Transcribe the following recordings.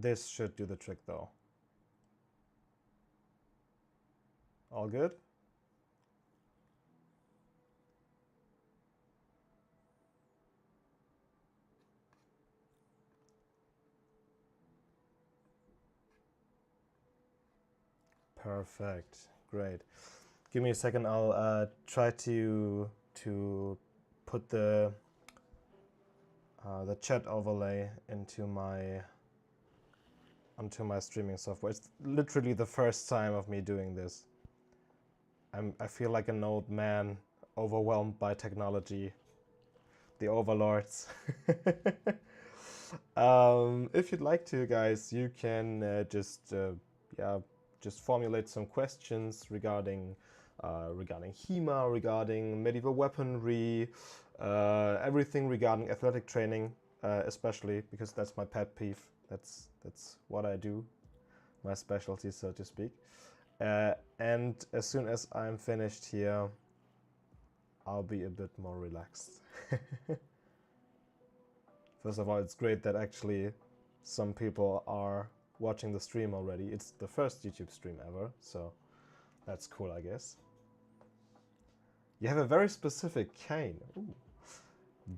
this should do the trick though. All good? Perfect. Great. Give me a second. I'll try to put the chat overlay onto my streaming software. It's literally the first time of me doing this. I feel like an old man overwhelmed by technology. The overlords. If you'd like to, guys, you can just formulate some questions regarding HEMA, regarding medieval weaponry, everything regarding athletic training, especially because that's my pet peeve. That's what I do, my specialty, so to speak. And as soon as I'm finished here, I'll be a bit more relaxed. First of all, it's great that actually some people are watching the stream already. It's the first YouTube stream ever, so that's cool, I guess. You have a very specific cane. Ooh.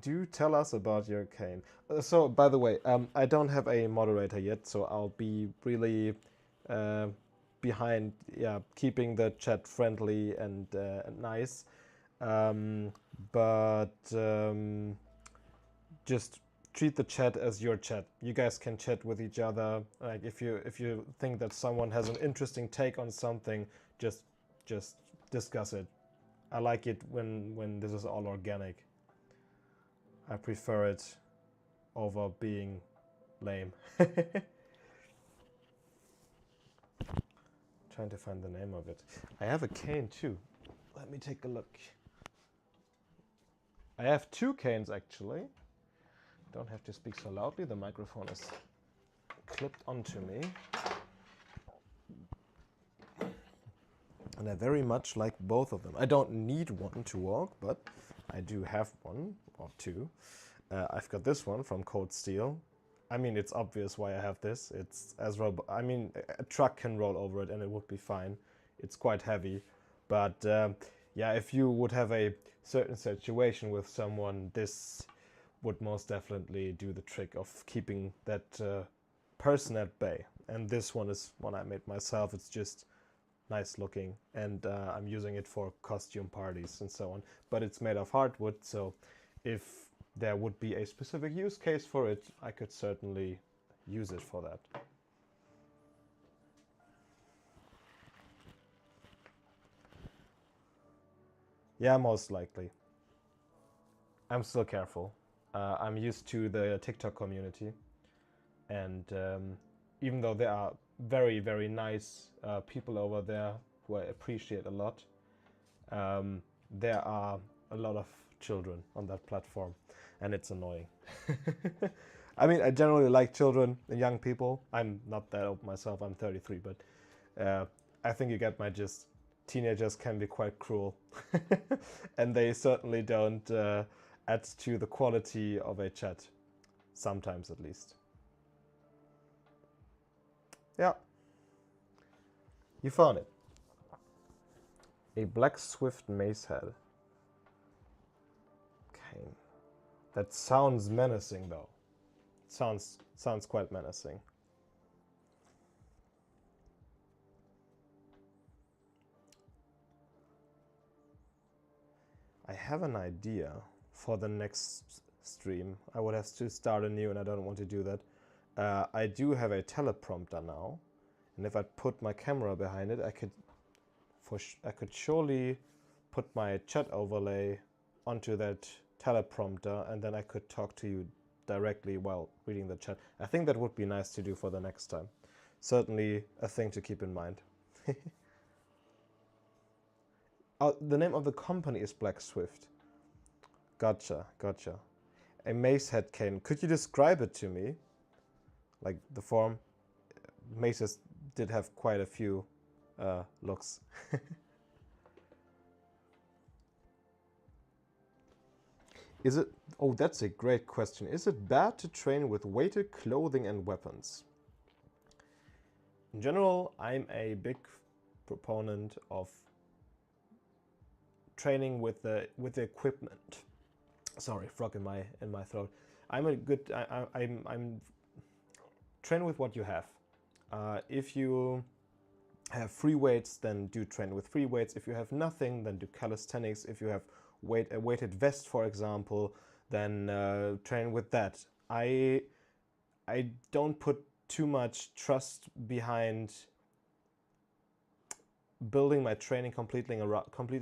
Do tell us about your cane. So, by the way, I don't have a moderator yet, so I'll be really behind, keeping the chat friendly and nice. Just treat the chat as your chat. You guys can chat with each other. Like if you think that someone has an interesting take on something, just discuss it. I like it when this is all organic. I prefer it over being lame. Trying to find the name of it. I have a cane too. Let me take a look. I have two canes actually. Don't have to speak so loudly. The microphone is clipped onto me. And I very much like both of them. I don't need one to walk, but I do have one or two. I've got this one from Cold Steel. I mean, it's obvious why I have this. It's as I mean, a truck can roll over it and it would be fine. It's quite heavy, but yeah, if you would have a certain situation with someone, this would most definitely do the trick of keeping that person at bay. And this one is one I made myself. It's just nice looking, and I'm using it for costume parties and so on. But it's made of hardwood, so if there would be a specific use case for it, I could certainly use it for that. Yeah, most likely. I'm still careful. I'm used to the TikTok community, and even though there are very, very nice people over there who I appreciate a lot, there are a lot of children on that platform, and it's annoying. I mean, I generally like children and young people. I'm not that old myself, I'm 33, but I think you get my gist. Teenagers can be quite cruel, and they certainly don't add to the quality of a chat, sometimes at least. Yeah, you found it. A black swift mace head. Okay, that sounds menacing though. It sounds quite menacing. I have an idea for the next stream. I would have to start anew, and I don't want to do that. I do have a teleprompter now, and if I put my camera behind it, I could surely put my chat overlay onto that teleprompter, and then I could talk to you directly while reading the chat. I think that would be nice to do for the next time. Certainly a thing to keep in mind. The name of the company is Black Swift. Gotcha, gotcha. A mace head cane. Could you describe it to me? Like the form? Maces did have quite a few looks. Is it... Oh, that's a great question. Is it bad to train with weighted clothing and weapons? in general, I'm a big proponent of training with the equipment. Sorry, frog in my throat. I'm train with what you have. If you have free weights, then do train with free weights. If you have nothing, then do calisthenics. If you have a weighted vest, for example, then train with that. I don't put too much trust behind building my training completely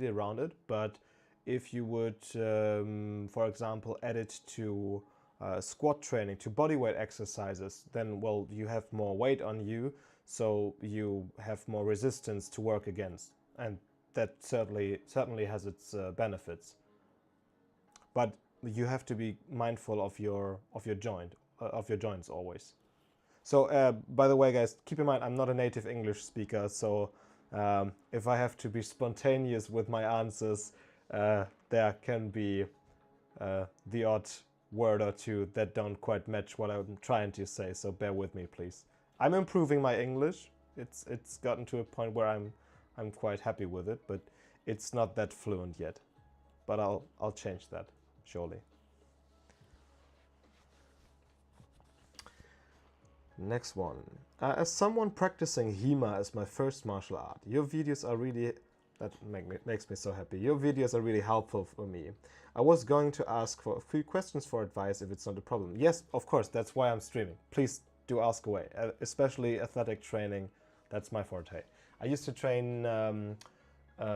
around it, but if you would, for example, add it to squat training, to bodyweight exercises, then, well, you have more weight on you, so you have more resistance to work against, and that certainly has its benefits. But you have to be mindful of your joints always. So, by the way, guys, keep in mind I'm not a native English speaker, so if I have to be spontaneous with my answers, there can be the odd word or two that don't quite match what I'm trying to say, so bear with me, please. I'm improving my English. It's gotten to a point where I'm quite happy with it, but it's not that fluent yet. But I'll change that, surely. Next one. As someone practicing HEMA as my first martial art, your videos are really... That makes me so happy. Your videos are really helpful for me. I was going to ask for a few questions for advice if it's not a problem. Yes, of course, that's why I'm streaming. Please do ask away, especially athletic training. That's my forte. I used to train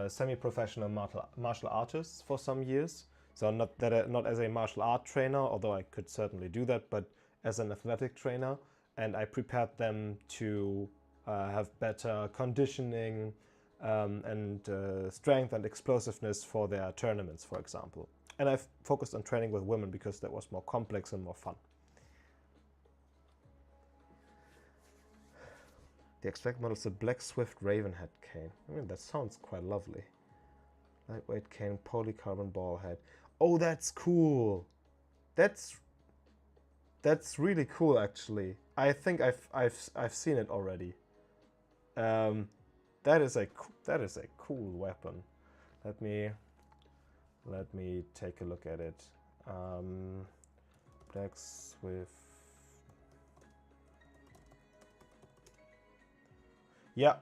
semi-professional martial artists for some years. So not as a martial art trainer, although I could certainly do that, but as an athletic trainer. And I prepared them to have better conditioning and strength and explosiveness for their tournaments, for example. And I've focused on training with women because that was more complex and more fun. The extract model is a black Swift Ravenhead cane. I mean, that sounds quite lovely. Lightweight cane, polycarbon ball head. Oh, that's cool. That's really cool, actually. I think I've seen it already. That is a cool weapon. Let me take a look at it. Black Swift. Yeah,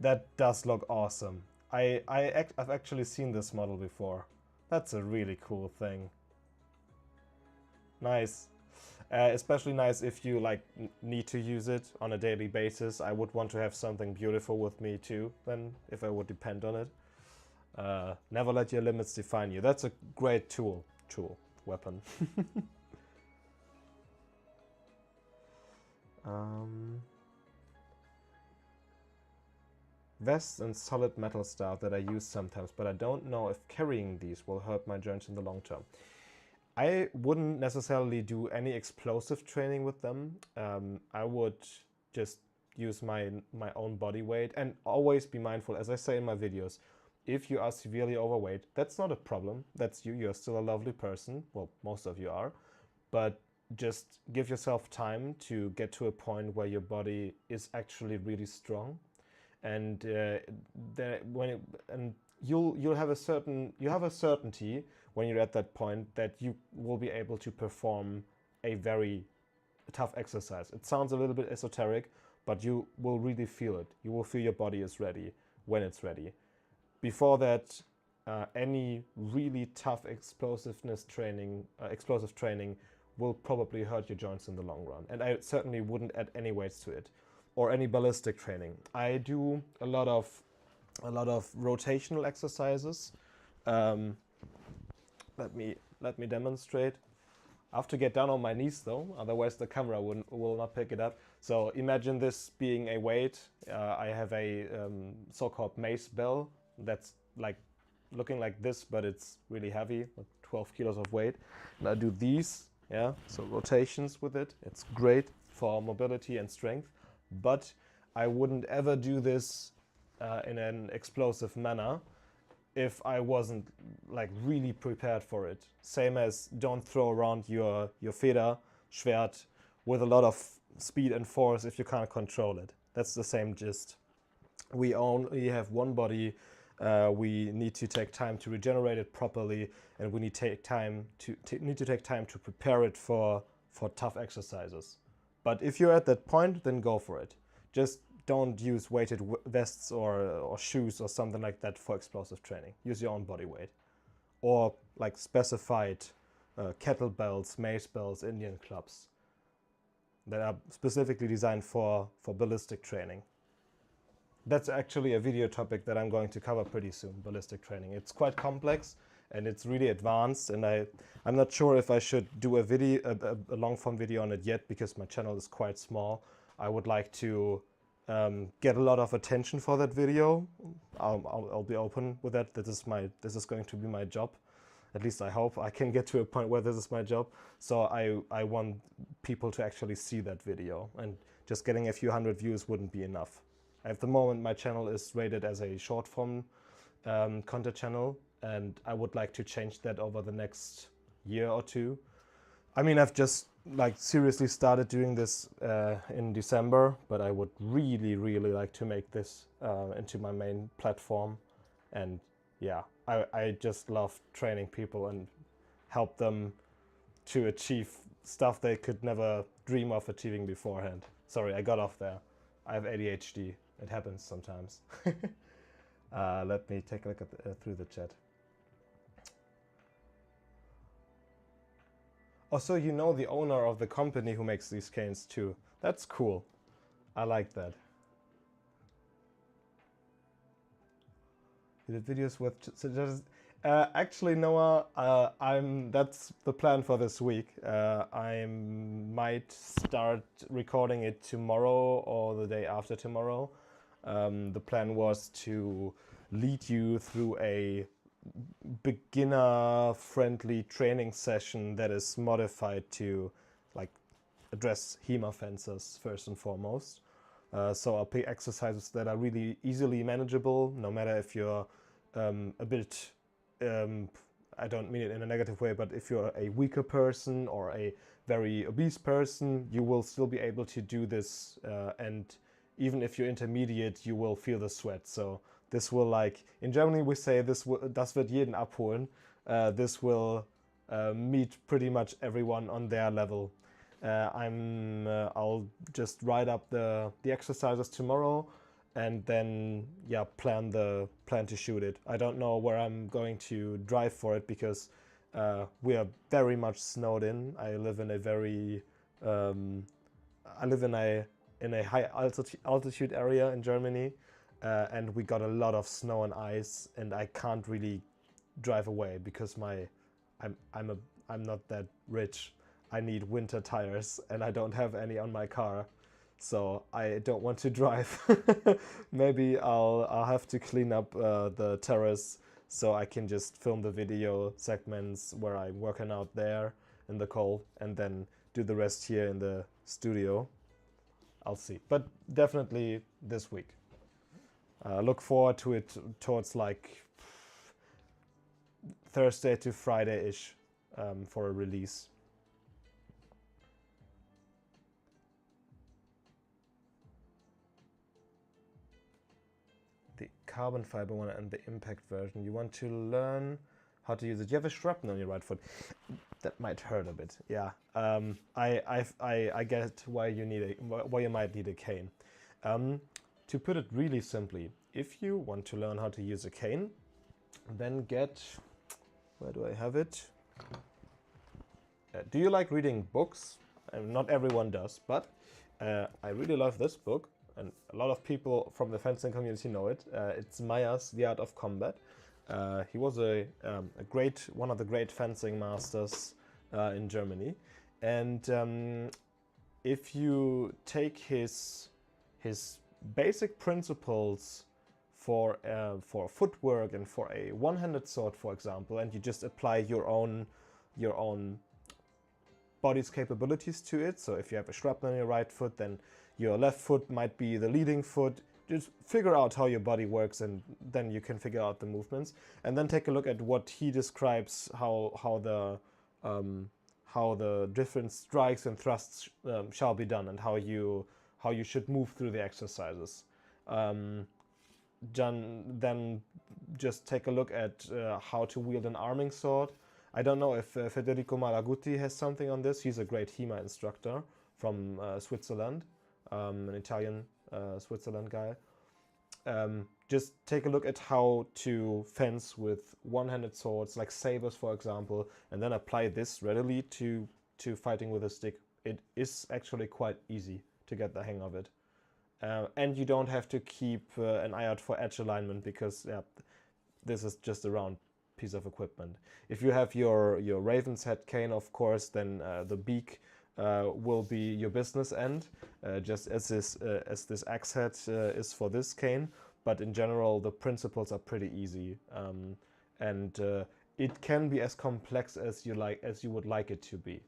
that does look awesome. I've actually seen this model before. That's a really cool thing. Nice. Especially nice if you need to use it on a daily basis. I would want to have something beautiful with me too, then, if I would depend on it. Never let your limits define you. That's a great weapon. Vests and solid metal staff that I use sometimes, but I don't know if carrying these will hurt my joints in the long term. I wouldn't necessarily do any explosive training with them. I would just use my own body weight, and always be mindful, as I say in my videos, if you are severely overweight, that's not a problem. That's you. You're still a lovely person. Well, most of you are. But just give yourself time to get to a point where your body is actually really strong, and you'll have a certainty when you're at that point that you will be able to perform a very tough exercise. It sounds a little bit esoteric, but you will really feel it. You will feel your body is ready when it's ready. Before that, any really tough explosive training will probably hurt your joints in the long run. And I certainly wouldn't add any weights to it, or any ballistic training. I do a lot of rotational exercises. Let me demonstrate. I have to get down on my knees though, otherwise the camera will not pick it up. So imagine this being a weight. I have a so-called mace bell that's looking like this, but it's really heavy, like 12 kilos of weight. And I do these, so rotations with it. It's great for mobility and strength, but I wouldn't ever do this in an explosive manner if I wasn't really prepared for it. Same as don't throw around your Feder, Schwert, with a lot of speed and force if you can't control it. That's the same gist. We only have one body. We need to take time to regenerate it properly, and we need to take time to prepare it for tough exercises. But if you're at that point, then go for it. Just don't use weighted vests or shoes or something like that for explosive training. Use your own body weight, or like specified kettlebells, mace bells, Indian clubs that are specifically designed for ballistic training. That's actually a video topic that I'm going to cover pretty soon, ballistic training. It's quite complex and it's really advanced, and I'm not sure if I should do a long form video on it yet, because my channel is quite small. I would like to get a lot of attention for that video. I'll be open with that. This is going to be my job. At least I hope I can get to a point where this is my job. So I want people to actually see that video, and just getting a few hundred views wouldn't be enough. At the moment, my channel is rated as a short form content channel, and I would like to change that over the next year or two. I mean, I've just like seriously started doing this in December, but I would really like to make this into my main platform. And yeah, I just love training people and help them to achieve stuff they could never dream of achieving beforehand. Sorry, I got off there. I have ADHD. It happens sometimes. Let me take a look at through the chat. Also, you know the owner of the company who makes these canes too. That's cool. I like that. You did videos with suggestions. Actually, Noah, that's the plan for this week. I might start recording it tomorrow or the day after tomorrow. The plan was to lead you through a beginner-friendly training session that is modified to like address HEMA fences first and foremost. So I'll pick exercises that are really easily manageable, no matter if you're a bit, I don't mean it in a negative way, but if you're a weaker person or a very obese person, you will still be able to do this, and even if you're intermediate, you will feel the sweat. So this will, like, in Germany we say das wird jeden abholen. This will meet pretty much everyone on their level. I'll just write up the exercises tomorrow, and then yeah, plan to shoot it. I don't know where I'm going to drive for it, because we are very much snowed in. I live in a very in a high altitude area in Germany, and we got a lot of snow and ice, and I can't really drive away because I'm not that rich. I need winter tires, and I don't have any on my car, so I don't want to drive. Maybe I'll have to clean up the terrace so I can just film the video segments where I'm working out there in the cold, and then do the rest here in the studio. I'll see, but definitely this week. Look forward to it towards like Thursday to Friday-ish for a release. The carbon fiber one and the impact version. You want to learn how to use it. You have a shrapnel on your right foot. That might hurt a bit. Yeah. I get why you might need a cane. To put it really simply, if you want to learn how to use a cane, then get, where do I have it? Do you like reading books? Not everyone does, but I really love this book, and a lot of people from the fencing community know it. It's Meyer's The Art of Combat. He was one of the great fencing masters in Germany, and if you take his basic principles for footwork and for a one-handed sword, for example, and you just apply your own body's capabilities to it. So if you have a shrapnel on your right foot, then your left foot might be the leading foot. Just figure out how your body works, and then you can figure out the movements. And then take a look at what he describes, how the different strikes and thrusts shall be done, and how how you should move through the exercises. Then just take a look at how to wield an arming sword. I don't know if Federico Malaguti has something on this. He's a great HEMA instructor from Switzerland, an Italian Switzerland guy. Just take a look at how to fence with one-handed swords, like sabers, for example, and then apply this readily to fighting with a stick. It is actually quite easy to get the hang of it. And you don't have to keep an eye out for edge alignment, because this is just a round piece of equipment. If you have your Raven's head cane, of course, then the beak will be your business end, just as this axe head is for this cane. But in general, the principles are pretty easy, and it can be as complex as you would like it to be.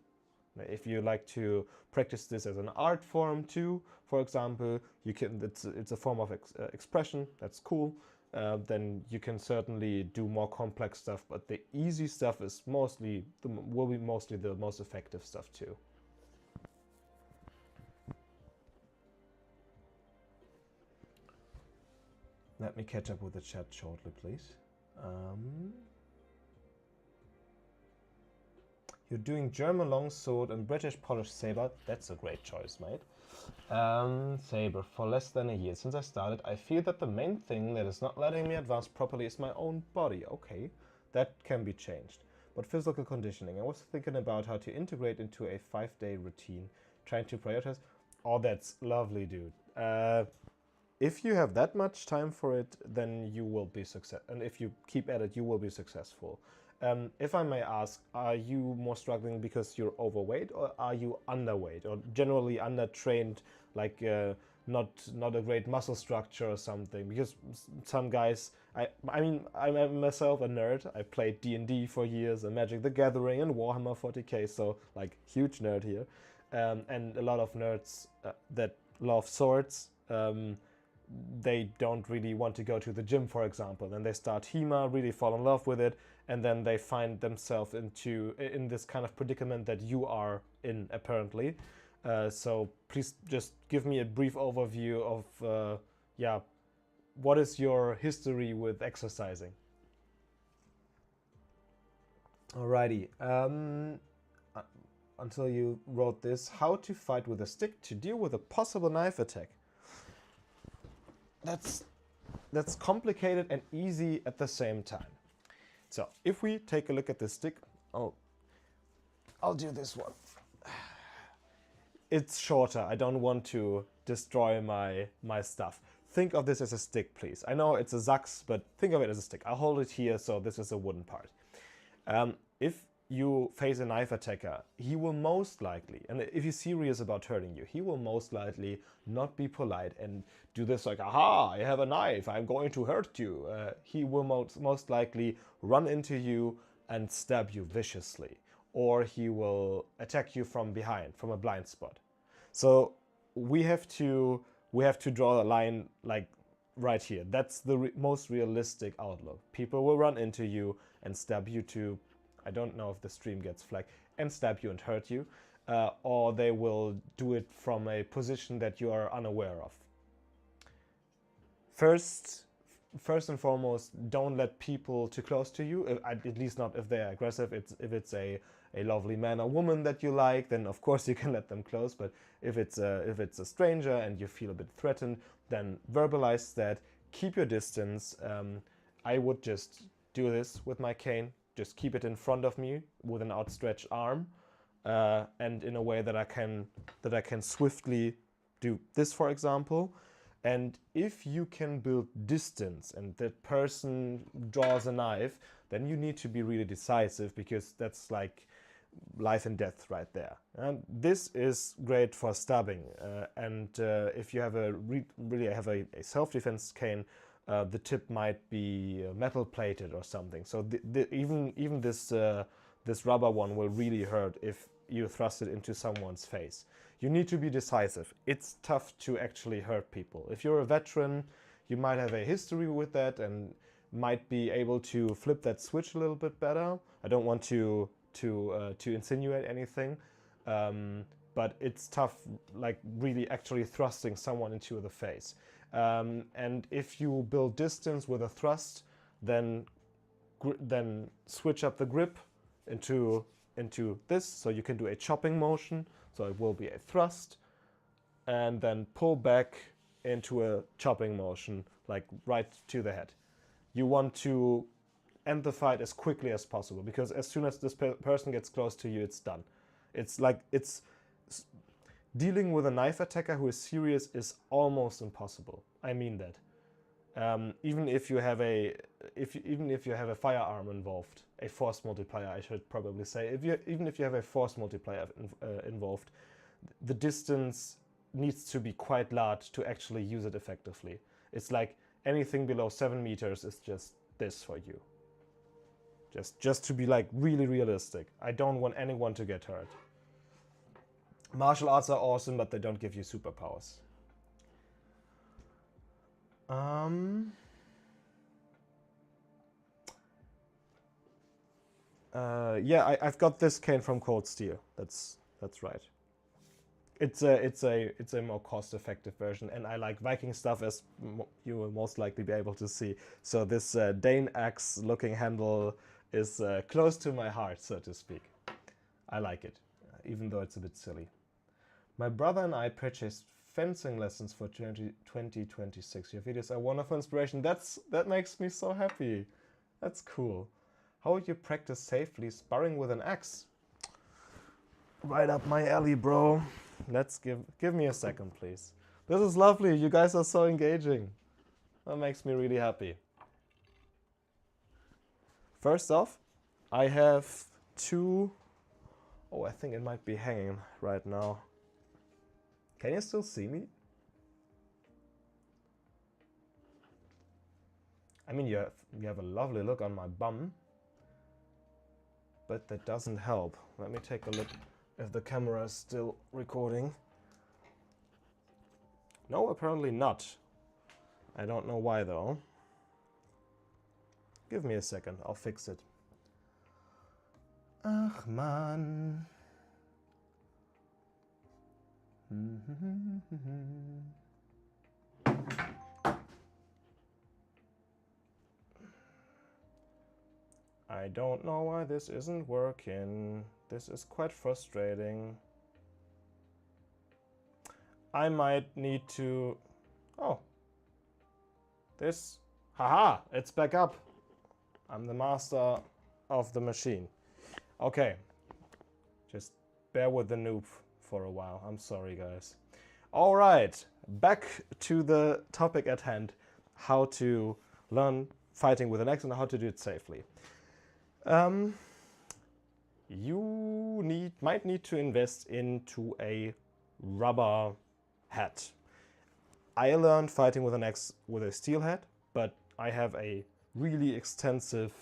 If you like to practice this as an art form too, for example, you can. It's a form of expression. That's cool. Then you can certainly do more complex stuff. But the easy stuff is will be mostly the most effective stuff too. Let me catch up with the chat shortly, please. You're doing German longsword and British polished saber. That's a great choice, mate. Saber for less than a year. Since I started, I feel that the main thing that is not letting me advance properly is my own body. Okay, that can be changed. But physical conditioning. I was thinking about how to integrate into a 5-day routine, trying to prioritize. Oh, that's lovely, dude. If you have that much time for it, then you will be successful. And if you keep at it, you will be successful. If I may ask, are you more struggling because you're overweight, or are you underweight, or generally undertrained, like not a great muscle structure or something? Because some guys, I mean, I'm myself a nerd. I played D&D for years, and Magic the Gathering, and Warhammer 40k, so like huge nerd here. And a lot of nerds that love swords, they don't really want to go to the gym, for example. Then they start HEMA, really fall in love with it, and then they find themselves in this kind of predicament that you are in, apparently. So please just give me a brief overview of, what is your history with exercising? Alrighty. Until you wrote this, how to fight with a stick to deal with a possible knife attack. That's complicated and easy at the same time. So if we take a look at this stick, I'll do this one. It's shorter. I don't want to destroy my stuff. Think of this as a stick, please. I know it's a Zax, but think of it as a stick. I'll hold it here, so this is a wooden part. If you face a knife attacker, he will most likely, and if he's serious about hurting you, he will most likely not be polite and do this like, aha, I have a knife, I'm going to hurt you. He will most likely run into you and stab you viciously, or he will attack you from behind, from a blind spot. So we have to draw a line like right here. That's the most realistic outlook. People will run into you and stab you to, I don't know if the stream gets flagged, and stab you and hurt you, or they will do it from a position that you are unaware of. First and foremost, don't let people too close to you, at least not if they're aggressive. If it's a lovely man or woman that you like, then of course you can let them close. But if it's a stranger and you feel a bit threatened, then verbalize that, keep your distance. I would just do this with my cane. Just keep it in front of me with an outstretched arm, and in a way that I can swiftly do this, for example. And if you can build distance and that person draws a knife, then you need to be really decisive, because that's like life and death right there. And this is great for stabbing. If you have a self-defense cane, the tip might be metal plated or something. So even this rubber one will really hurt if you thrust it into someone's face. You need to be decisive. It's tough to actually hurt people. If you're a veteran, you might have a history with that and might be able to flip that switch a little bit better. I don't want to insinuate anything, but it's tough, like really actually thrusting someone into the face. And if you build distance with a thrust, then switch up the grip into this, so you can do a chopping motion, so it will be a thrust, and then pull back into a chopping motion, like right to the head. You want to end the fight as quickly as possible, because as soon as this person gets close to you, it's done. It's like, dealing with a knife attacker who is serious is almost impossible. I mean that. Even if you have a firearm involved, a force multiplier, I should probably say. Even if you have a force multiplier involved, the distance needs to be quite large to actually use it effectively. It's like anything below 7 meters is just this for you. Just to be like really realistic. I don't want anyone to get hurt. Martial arts are awesome, but they don't give you superpowers. Yeah, I've got this cane from Cold Steel. That's right. It's a more cost-effective version, and I like Viking stuff, as you will most likely be able to see. So this Dane axe-looking handle is close to my heart, so to speak. I like it, even though it's a bit silly. My brother and I purchased fencing lessons for 2026. Your videos are wonderful inspiration. That makes me so happy. That's cool. How would you practice safely sparring with an axe? Right up my alley, bro. Let's give me a second, please. This is lovely. You guys are so engaging. That makes me really happy. First off, I have two... Oh, I think it might be hanging right now. Can you still see me? I mean, you have a lovely look on my bum, but that doesn't help. Let me take a look if the camera is still recording. No, apparently not. I don't know why though. Give me a second, I'll fix it. Ach man. I don't know why this isn't working. This is quite frustrating. I might need to... Oh. This... Haha! It's back up! I'm the master of the machine. Okay. Just bear with the noob for a while. I'm sorry, guys. Alright. Back to the topic at hand. How to learn fighting with an axe and how to do it safely. You might need to invest into a rubber hat. I learned fighting with an axe with a steel hat, but I have a really extensive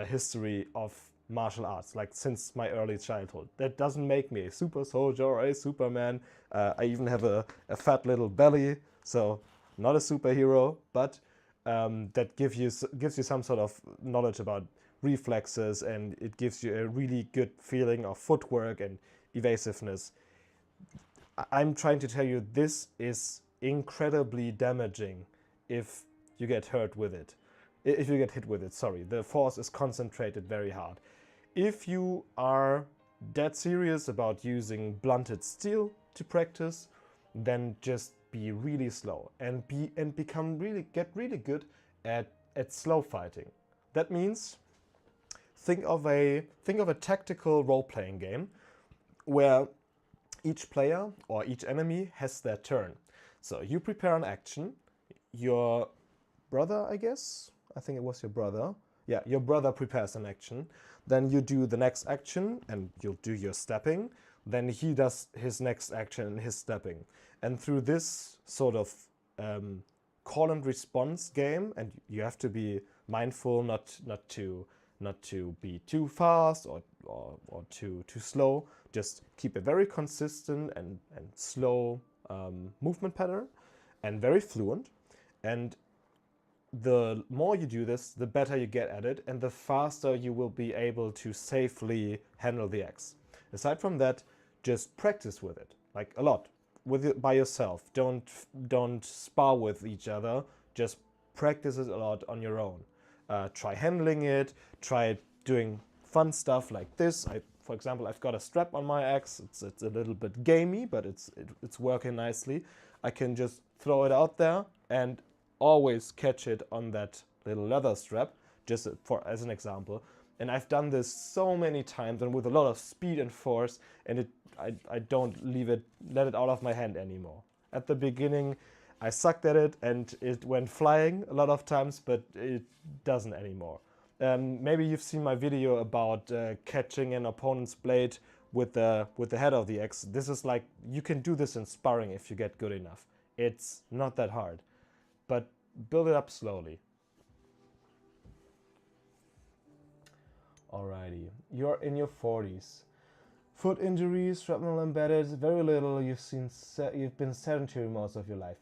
history of martial arts, like since my early childhood. That doesn't make me a super soldier or a superman. I even have a fat little belly, so not a superhero, but that gives you some sort of knowledge about reflexes, and it gives you a really good feeling of footwork and evasiveness. I'm trying to tell you, this is incredibly damaging if you get hurt with it. If you get hit with it, sorry. The force is concentrated very hard. If you are dead serious about using blunted steel to practice, then just be really slow and get really good at slow fighting. That means think of a tactical role-playing game where each player or each enemy has their turn. So you prepare an action. Your brother, I guess? I think it was your brother. Yeah, your brother prepares an action. Then you do the next action and you'll do your stepping. Then he does his next action and his stepping. And through this sort of call and response game, and you have to be mindful not to be too fast or too slow. Just keep a very consistent and slow movement pattern and very fluent. And the more you do this, the better you get at it, and the faster you will be able to safely handle the axe. Aside from that, just practice with it, like a lot, with it by yourself. Don't spar with each other. Just practice it a lot on your own. Try handling it. Try doing fun stuff like this. For example, I've got a strap on my axe. It's a little bit gamey, but it's working nicely. I can just throw it out there and always catch it on that little leather strap, just as an example. And I've done this so many times and with a lot of speed and force, and I don't let it out of my hand anymore. At the beginning, I sucked at it and it went flying a lot of times, but it doesn't anymore. Maybe you've seen my video about catching an opponent's blade with the head of the axe. This is like, you can do this in sparring if you get good enough. It's not that hard, but build it up slowly. Alrighty, you're in your 40s. Foot injuries, shrapnel embedded, very little. You've been sedentary most of your life.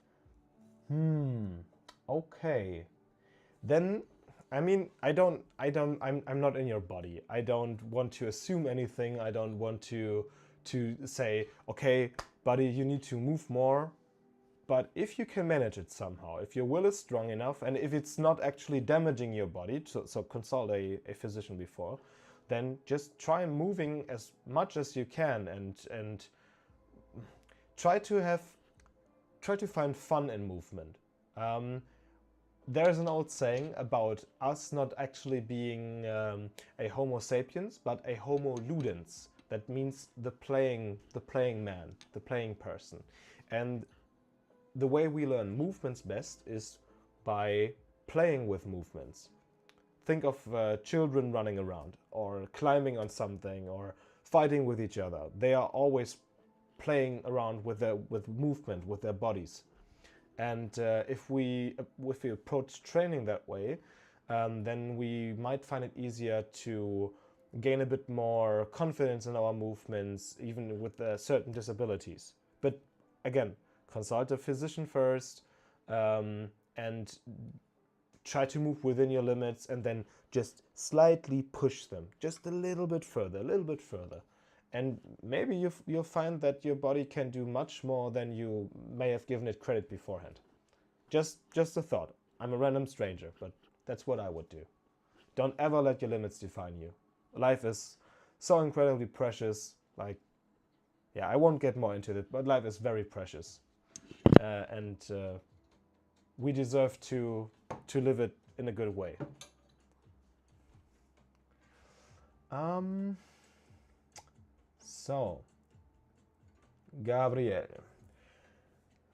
Okay. Then, I mean, I'm not in your body. I don't want to assume anything. I don't want to say, okay, buddy, you need to move more. But if you can manage it somehow, if your will is strong enough, and if it's not actually damaging your body, so consult a physician before, then just try moving as much as you can, and try to find fun in movement. There's an old saying about us not actually being a Homo sapiens, but a Homo ludens. That means the playing man, the playing person, and the way we learn movements best is by playing with movements. Think of children running around or climbing on something or fighting with each other. They are always playing around with movement, with their bodies. And if we approach training that way, then we might find it easier to gain a bit more confidence in our movements, even with certain disabilities. But again, consult a physician first, and try to move within your limits, and then just slightly push them just a little bit further, and maybe you'll find that your body can do much more than you may have given it credit beforehand. Just a thought. I'm a random stranger, but that's what I would do. Don't ever let your limits define you. Life is so incredibly precious. Like, yeah, I won't get more into it, but life is very precious. And we deserve to live it in a good way. So, Gabriel,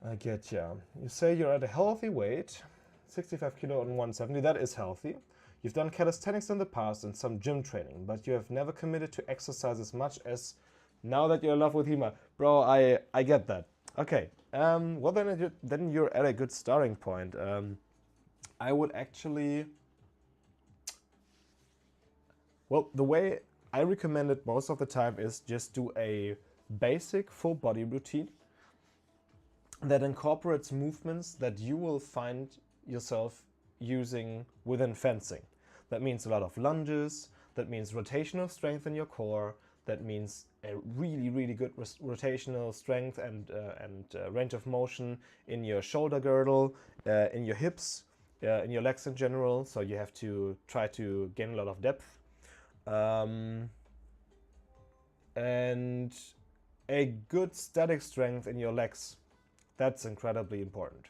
I get ya. You say you're at a healthy weight, 65 kilo and 170. That is healthy. You've done calisthenics in the past and some gym training, but you have never committed to exercise as much as now that you're in love with HEMA. Bro, I get that. Okay. Well, then you're at a good starting point. I would actually... Well, the way I recommend it most of the time is just do a basic full body routine that incorporates movements that you will find yourself using within fencing. That means a lot of lunges, that means rotational strength in your core, that means a really, really good rotational strength and range of motion in your shoulder girdle, in your hips, in your legs in general, so you have to try to gain a lot of depth. And a good static strength in your legs. That's incredibly important.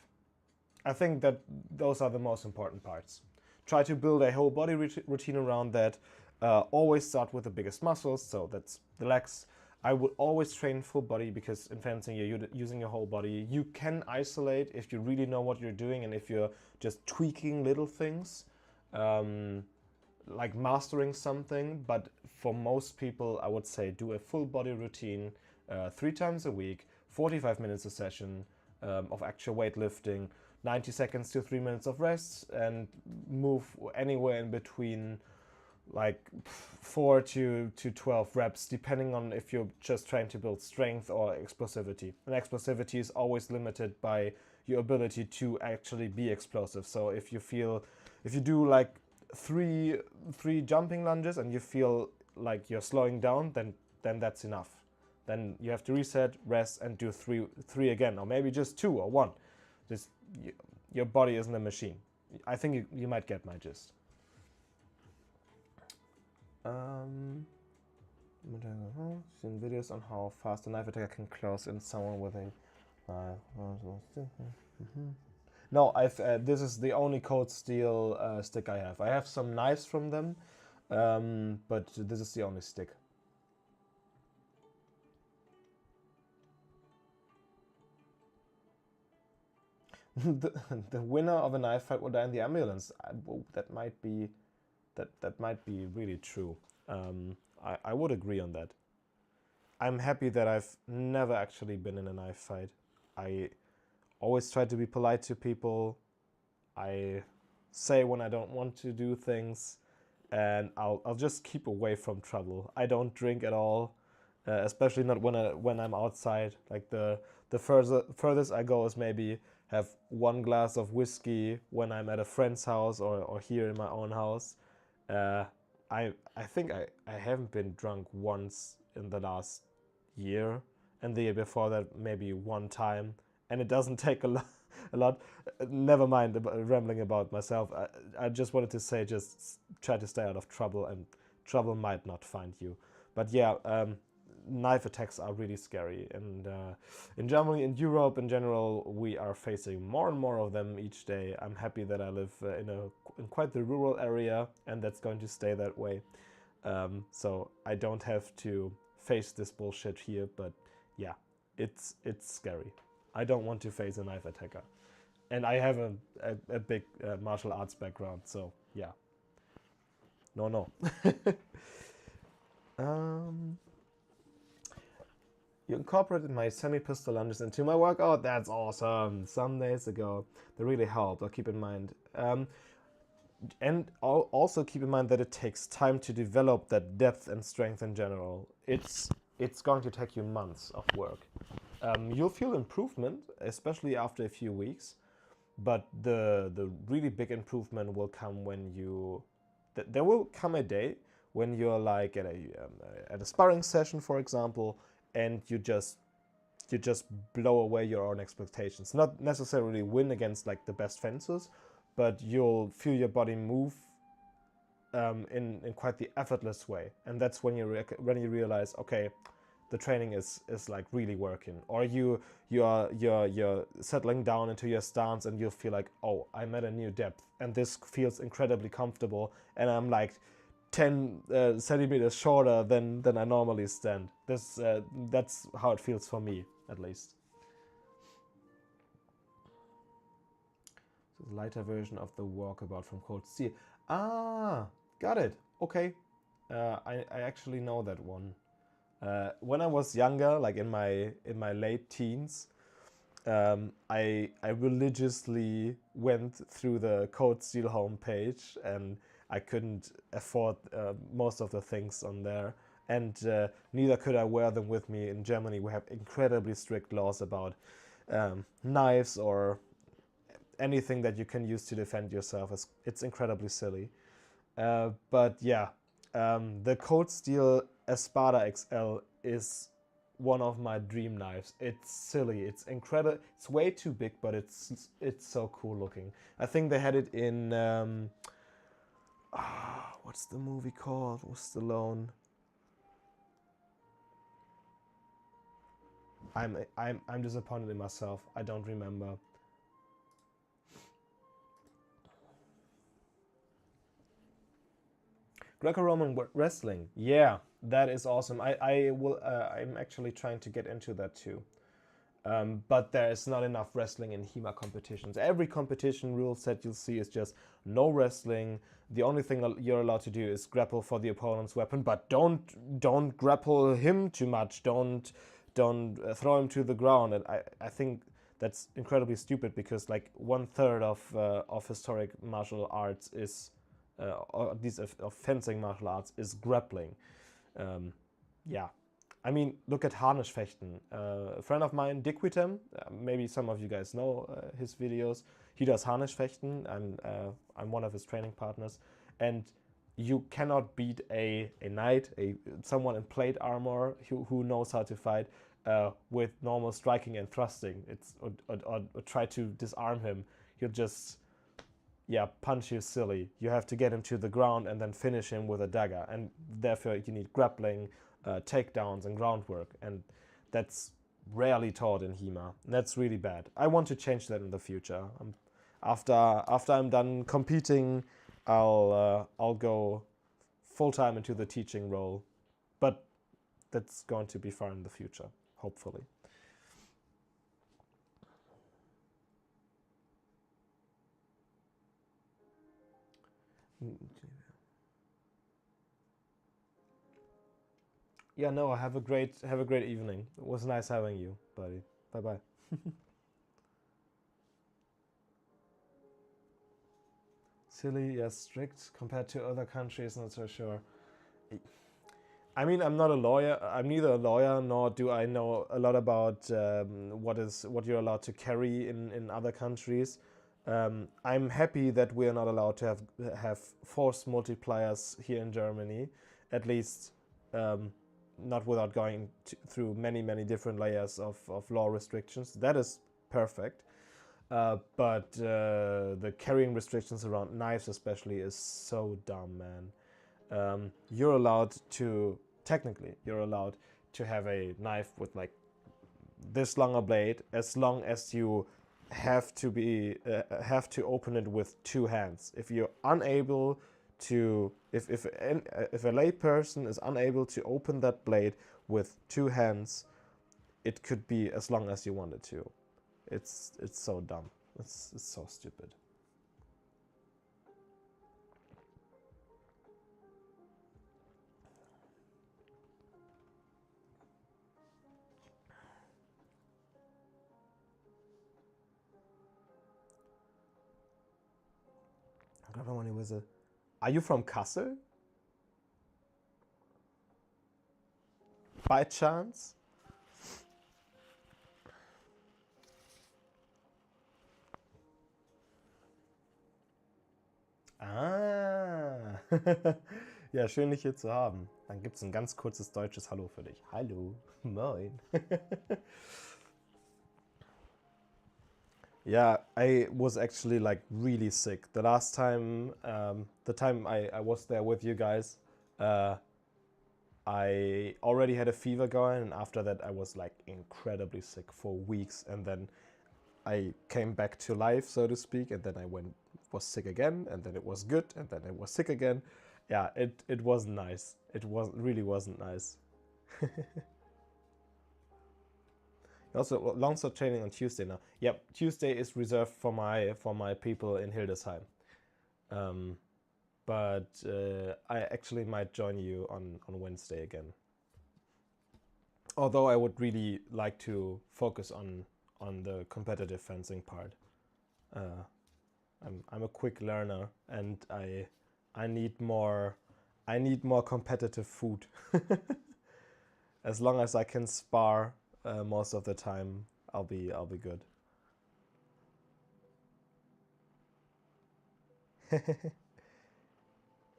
I think that those are the most important parts. Try to build a whole body routine around that. Always start with the biggest muscles, so that's the legs. I would always train full body because in fencing you're using your whole body. You can isolate if you really know what you're doing and if you're just tweaking little things, like mastering something. But for most people, I would say do a full body routine 3 times a week, 45 minutes a session of actual weightlifting, 90 seconds to 3 minutes of rest, and move anywhere in between like 4 to 12 reps, depending on if you're just trying to build strength or explosivity. And explosivity is always limited by your ability to actually be explosive. So if you do like three jumping lunges and you feel like you're slowing down, then that's enough. Then you have to reset, rest, and do three again, or maybe just 2 or 1. Just your body isn't a machine. I think you might get my gist. Seen videos on how fast a knife attacker can close in someone with a No, this is the only Cold Steel stick I have. I have some knives from them, but this is the only stick. the winner of a knife fight will die in the ambulance. That might be really true. I would agree on that. I'm happy that I've never actually been in a knife fight. I always try to be polite to people. I say when I don't want to do things, and I'll just keep away from trouble. I don't drink at all, especially not when I'm outside. Like the furthest I go is maybe have 1 glass of whiskey when I'm at a friend's house or here in my own house. I think I haven't been drunk once in the last year, and the year before that maybe 1 time, and it doesn't take a lot. Never mind rambling about myself. I just wanted to say, just try to stay out of trouble, and trouble might not find you. But yeah, knife attacks are really scary, and in Germany, in Europe in general, we are facing more and more of them each day. I'm happy that I live in quite the rural area, and that's going to stay that way. So I don't have to face this bullshit here, but yeah, it's scary. I don't want to face a knife attacker, and I have a big martial arts background, so yeah. No. You incorporated my semi-pistol lunges into my workout. That's awesome. Some days ago, they really helped. I'll keep in mind. And also keep in mind that it takes time to develop that depth and strength in general. It's going to take you months of work. You'll feel improvement, especially after a few weeks, but the really big improvement will come when there will come a day when you're like at a sparring session, for example, and you just blow away your own expectations. Not necessarily win against like the best fencers, but you'll feel your body move in quite the effortless way, and that's when you realize, okay, the training is like really working. Or you're settling down into your stance, and you feel like, oh, I'm at a new depth, and this feels incredibly comfortable, and I'm like 10 centimeters shorter than I normally stand. That's how it feels for me, at least. So the lighter version of the walkabout from Cold Steel. Ah, got it. Okay. I actually know that one. When I was younger, like in my late teens, I religiously went through the Cold Steel homepage, and I couldn't afford most of the things on there, and neither could I wear them with me. In Germany, we have incredibly strict laws about knives or anything that you can use to defend yourself. It's incredibly silly. But yeah, the Cold Steel Espada XL is one of my dream knives. It's silly. It's incredible. It's way too big, but it's so cool looking. I think they had it in what's the movie called? With Stallone. I'm disappointed in myself. I don't remember. Greco-Roman wrestling. Yeah, that is awesome. I'm actually trying to get into that too. But there is not enough wrestling in HEMA competitions. Every competition rule set you'll see is just no wrestling. The only thing you're allowed to do is grapple for the opponent's weapon, but don't grapple him too much. Don't throw him to the ground. And I think that's incredibly stupid, because like 1/3 of historic martial arts is, or at least of fencing martial arts, is grappling. Yeah. I mean, look at Harnischfechten. A friend of mine, Diquitem, maybe some of you guys know his videos. He does Harnischfechten. I'm one of his training partners. And you cannot beat a knight, someone in plate armor who knows how to fight with normal striking and thrusting. Or try to disarm him. He'll just punch you silly. You have to get him to the ground and then finish him with a dagger. And therefore you need grappling, takedowns, and groundwork. And that's rarely taught in HEMA. That's really bad. I want to change that in the future. After I'm done competing, I'll go full time into the teaching role, but that's going to be far in the future, hopefully. Yeah, no, have a great evening. It was nice having you, buddy. Bye bye. Silly, yes, strict compared to other countries, not so sure. I mean, I'm not a lawyer. I'm neither a lawyer nor do I know a lot about what you're allowed to carry in other countries. I'm happy that we are not allowed to have forced multipliers here in Germany, at least not without going through many different layers of law restrictions. That is perfect. But the carrying restrictions around knives especially is so dumb, man. You're allowed to, technically, you're allowed to have a knife with like this long a blade as long as you have to open it with two hands. If you're unable to, if a lay person is unable to open that blade with two hands, it could be as long as you want it to. It's so dumb. It's so stupid. I don't know when it was a. Are you from Kassel? By chance? Ah. Ja, schön, dich hier zu haben. Dann gibt es ein ganz kurzes deutsches Hallo für dich. Hallo. Moin. Yeah, I was actually like really sick. The last time, the time I was there with you guys, I already had a fever going, and after that I was like incredibly sick for weeks, and then I came back to life, so to speak, and then I was sick again, and then it was good, and then I was sick again. Yeah, it wasn't nice. It really wasn't nice. Also, Longsword training on Tuesday now. Yep, Tuesday is reserved for my people in Hildesheim. But I actually might join you on Wednesday again. Although I would really like to focus on the competitive fencing part. I'm a quick learner, and I need more competitive food. As long as I can spar most of the time, I'll be good.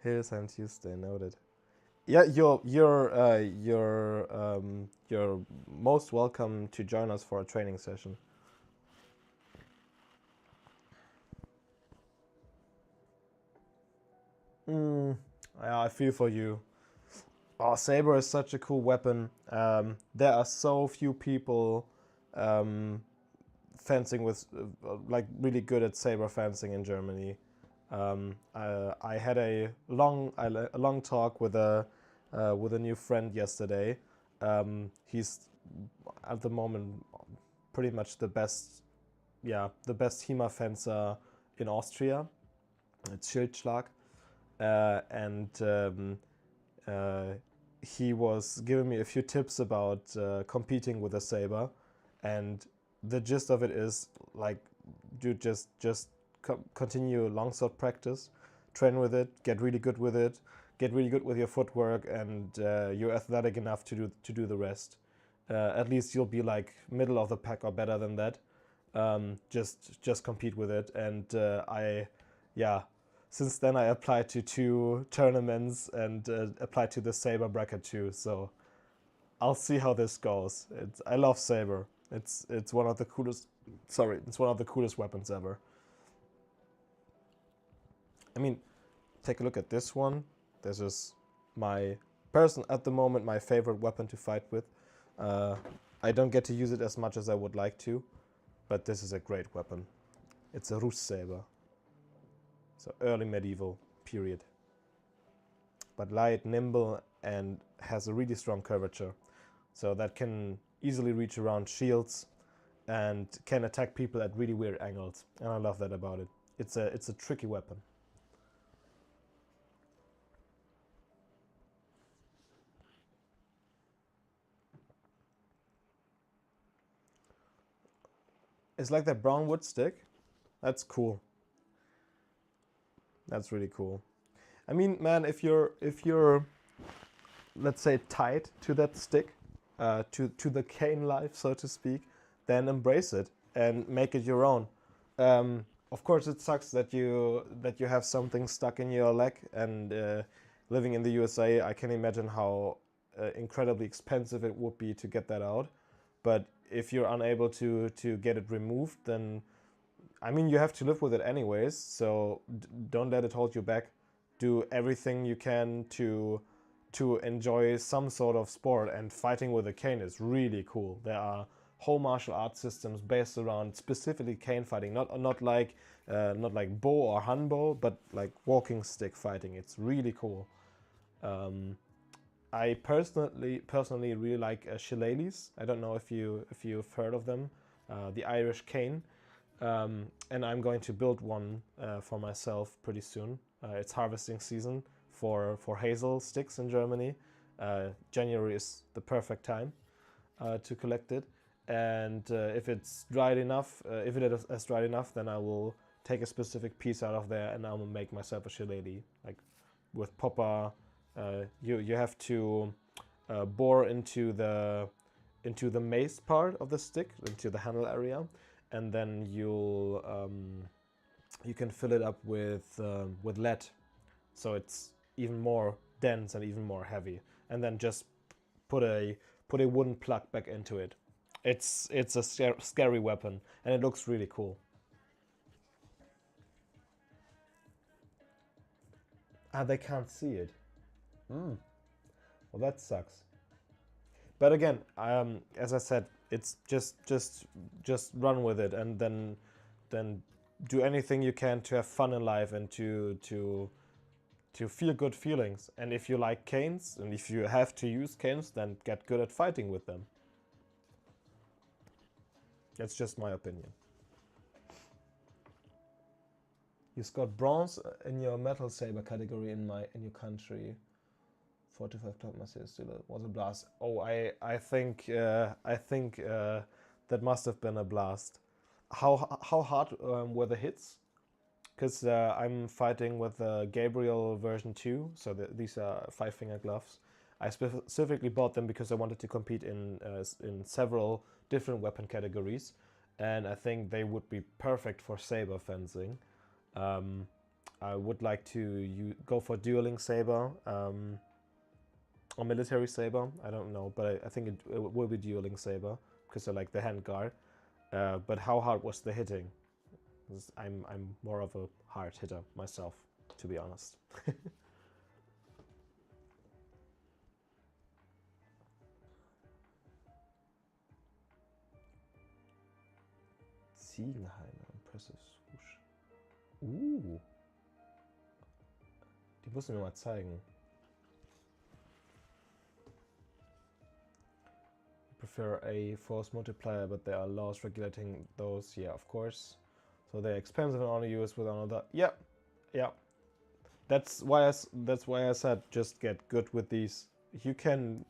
Here's on Tuesday, noted. Yeah, you're most welcome to join us for a training session. Yeah, I feel for you. Oh, Saber is such a cool weapon. There are so few people fencing with like really good at saber fencing in Germany. I had a long talk with a new friend yesterday. He's at the moment pretty much the best HEMA fencer in Austria. It's Schildschlag, and he was giving me a few tips about competing with a saber, and the gist of it is like, dude, just continue longsword practice, train with it, get really good with it, get really good with your footwork, and you're athletic enough to do the rest. At least you'll be like middle of the pack or better than that. Just compete with it, and since then I applied to 2 tournaments and applied to the Saber bracket too. So I'll see how this goes. I love Saber. It's one of the coolest. Sorry, it's one of the coolest weapons ever. I mean, take a look at this one. This is at the moment, my favorite weapon to fight with. I don't get to use it as much as I would like to, but this is a great weapon. It's a Rus Saber. So early medieval period. But light, nimble, and has a really strong curvature. So that can easily reach around shields and can attack people at really weird angles. And I love that about it. It's a tricky weapon. It's like that brown wood stick. That's cool. That's really cool. I mean, man, if you're let's say tied to that stick, to the cane life, so to speak, then embrace it and make it your own. Of course, it sucks that you have something stuck in your leg, and living in the USA, I can imagine how incredibly expensive it would be to get that out. But if you're unable to get it removed, then I mean, you have to live with it anyways, so don't let it hold you back. Do everything you can to enjoy some sort of sport, and fighting with a cane is really cool. There are whole martial arts systems based around specifically cane fighting, not like bow or hanbo, but like walking stick fighting. It's really cool. I personally really like shillelaghs. I don't know if you've heard of them, the Irish cane. And I'm going to build one for myself pretty soon. It's harvesting season for hazel sticks in Germany. January is the perfect time to collect it. And if it's dried enough, if it is dried enough, then I will take a specific piece out of there and I will make myself a shillelagh. Like with popper, you have to bore into the mace part of the stick, into the handle area. And then you can fill it up with lead, so it's even more dense and even more heavy. And then just put a wooden plug back into it. It's a scary weapon, and it looks really cool. Ah, they can't see it. Well, that sucks. But again, as I said, it's just run with it, and then do anything you can to have fun in life and to feel good feelings. And if you like canes, and if you have to use canes, then get good at fighting with them. That's just my opinion. You scored bronze in your metal saber category in your country. 45 club must still was a blast. Oh, I think that must have been a blast. How hard were the hits? Because I'm fighting with Gabriel version 2, so these are 5-finger gloves. I specifically bought them because I wanted to compete in several different weapon categories, and I think they would be perfect for saber fencing. I would like to go for dueling saber. Or military saber, I don't know, but I think it will be dueling saber because I like the handguard. But how hard was the hitting? I'm more of a hard hitter myself, to be honest. Ziegenheimer, impressive swoosh. Die musst du mir mal zeigen. Prefer a force multiplier, but there are laws regulating those. Yeah, of course. So they're expensive and only used with another. Yeah. That's why I said just get good with these. You can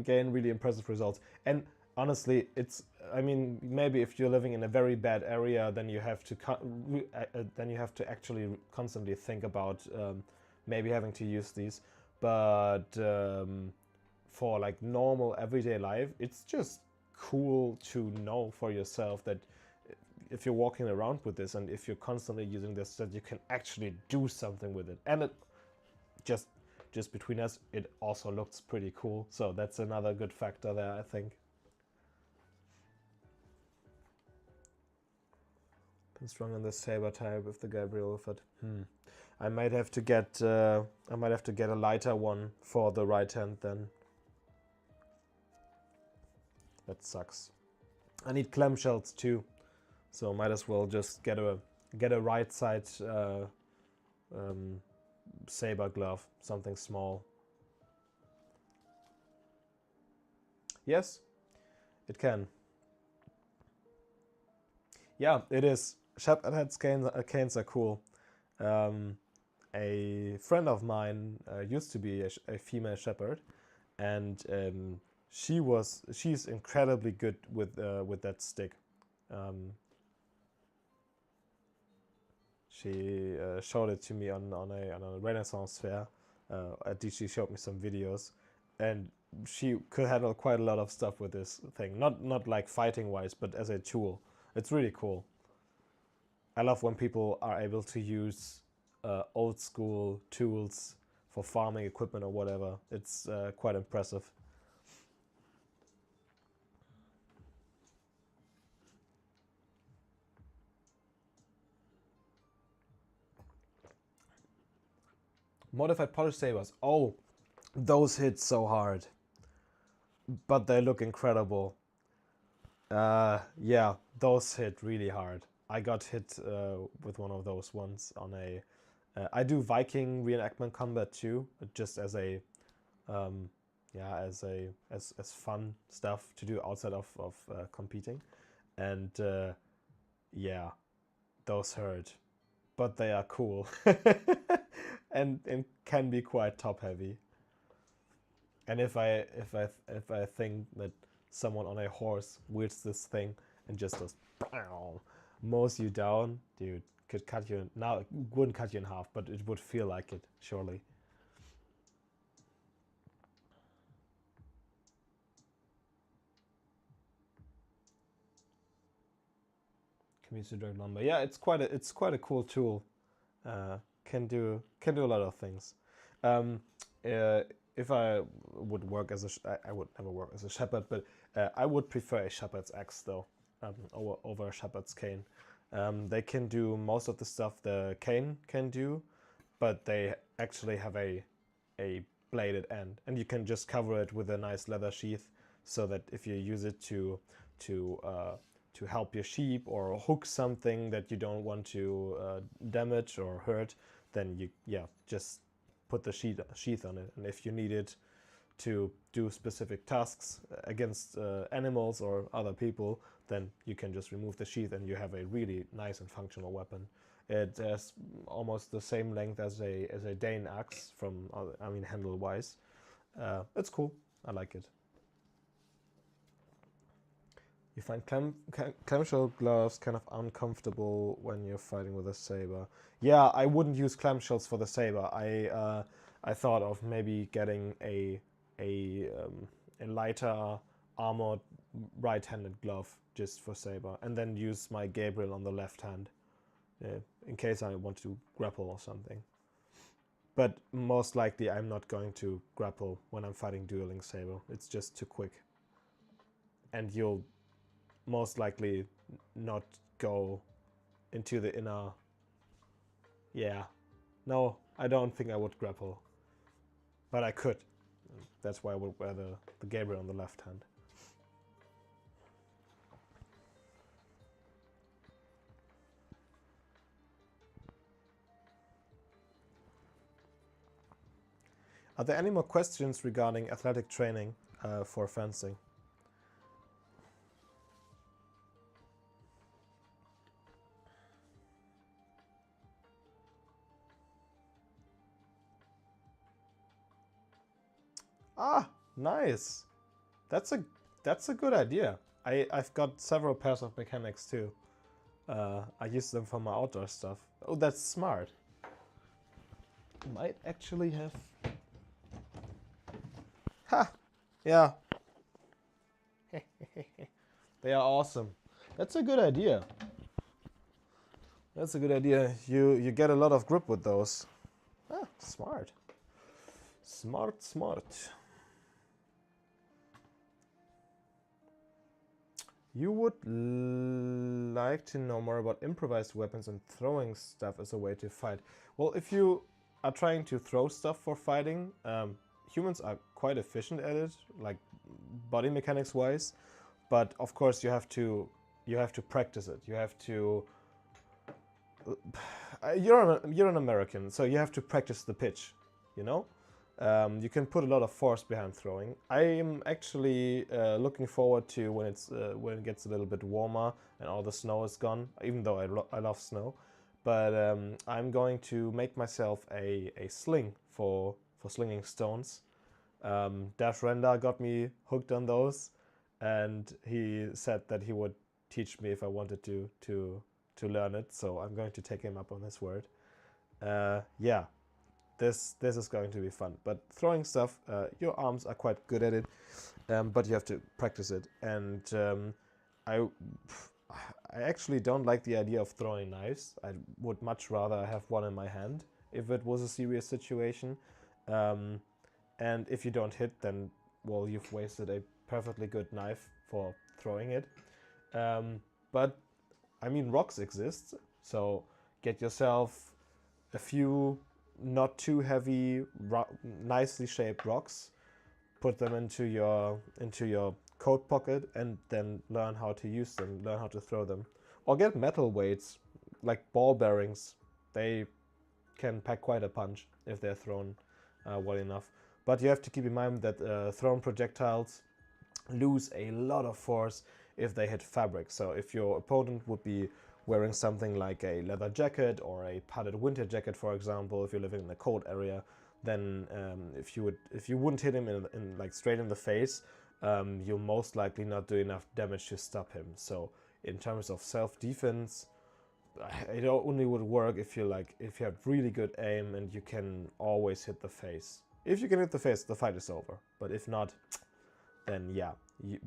gain really impressive results. And honestly, I mean, maybe if you're living in a very bad area, then you have to actually constantly think about maybe having to use these. But for like normal everyday life, it's just cool to know for yourself that if you're walking around with this and if you're constantly using this, that you can actually do something with it. And it just between us, it also looks pretty cool. So that's another good factor there, I think. Been strong on the Saber type with the Gabriel with it. I might have to get a lighter one for the right hand then. That sucks. I need clamshells too, so might as well just get a right side Saber glove, something small. Yes, it can. Yeah, it is. Shepherd heads canes are cool. A friend of mine used to be a female shepherd, and she's incredibly good with that stick. She showed it to me on a Renaissance fair. She showed me some videos, and she could handle quite a lot of stuff with this thing. Not like fighting wise, but as a tool. It's really cool. I love when people are able to use old school tools for farming equipment or whatever. It's quite impressive. Modified polished sabers. Oh, those hit so hard. But they look incredible. Yeah, those hit really hard. I got hit with one of those ones on a... I do Viking reenactment combat too, just as a... yeah, as fun stuff to do outside of competing. And yeah, those hurt. But they are cool. and can be quite top heavy. And if I think that someone on a horse wields this thing and just does mows you down, dude, could cut you. Now it wouldn't cut you in half, but it would feel like it, surely. Community drug number. Yeah, it's quite a cool tool. Can do a lot of things. If I would work as I would never work as a shepherd, but I would prefer a shepherd's axe though, over a shepherd's cane. They can do most of the stuff the cane can do, but they actually have a bladed end, and you can just cover it with a nice leather sheath, so that if you use it to help your sheep or hook something that you don't want to damage or hurt, then you just put the sheath on it. And if you need it to do specific tasks against animals or other people, then you can just remove the sheath and you have a really nice and functional weapon. It has almost the same length as a Dane axe from, I mean, handle wise. It's cool. I like it. You find clamshell gloves kind of uncomfortable when you're fighting with a saber. Yeah, I wouldn't use clamshells for the saber. I thought of maybe getting a lighter armored right-handed glove just for saber, and then use my Gabriel on the left hand in case I want to grapple or something. But most likely I'm not going to grapple when I'm fighting dueling saber. It's just too quick, and you'll most likely not go into the inner... Yeah. No, I don't think I would grapple. But I could. That's why I would wear the Gabriel on the left hand. Are there any more questions regarding athletic training for fencing? Ah, nice. That's a good idea. I've got several pairs of mechanics too. I use them for my outdoor stuff. Oh, that's smart. Might actually have... Ha! Yeah. They are awesome. That's a good idea. That's a good idea. You get a lot of grip with those. Ah, smart. Smart, smart. You would like to know more about improvised weapons and throwing stuff as a way to fight. Well, if you are trying to throw stuff for fighting, humans are quite efficient at it, like body mechanics wise. But of course, you have to practice it. You have to. You're an American, so you have to practice the pitch. You know. You can put a lot of force behind throwing. I am actually looking forward to when it gets a little bit warmer and all the snow is gone. Even though I love snow, but I'm going to make myself a sling for slinging stones. Dash Renda got me hooked on those, and he said that he would teach me if I wanted to learn it. So I'm going to take him up on his word. Yeah. This is going to be fun. But throwing stuff, your arms are quite good at it, but you have to practice it. And I actually don't like the idea of throwing knives. I would much rather have one in my hand if it was a serious situation. And if you don't hit, then, well, you've wasted a perfectly good knife for throwing it. But, I mean, rocks exist, so get yourself a few not too heavy, nicely shaped rocks, put them into your coat pocket, and then learn how to use them, learn how to throw them. Or get metal weights, like ball bearings. They can pack quite a punch if they're thrown well enough. But you have to keep in mind that thrown projectiles lose a lot of force if they hit fabric. So if your opponent would be wearing something like a leather jacket or a padded winter jacket, for example, if you're living in a cold area, then if you wouldn't hit him in like straight in the face, you'll most likely not do enough damage to stop him. So in terms of self-defense, it only would work if you have really good aim and you can always hit the face. If you can hit the face, the fight is over. But if not, then yeah,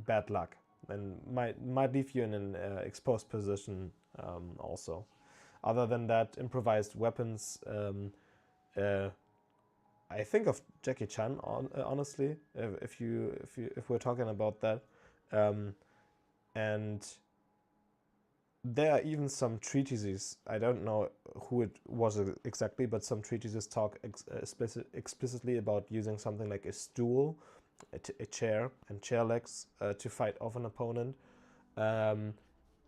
bad luck. And might leave you in an exposed position also. Other than that, improvised weapons. I think of Jackie Chan honestly. If we're talking about that, and there are even some treatises. I don't know who it was exactly, but some treatises talk explicitly about using something like a stool, a chair, and chair legs to fight off an opponent.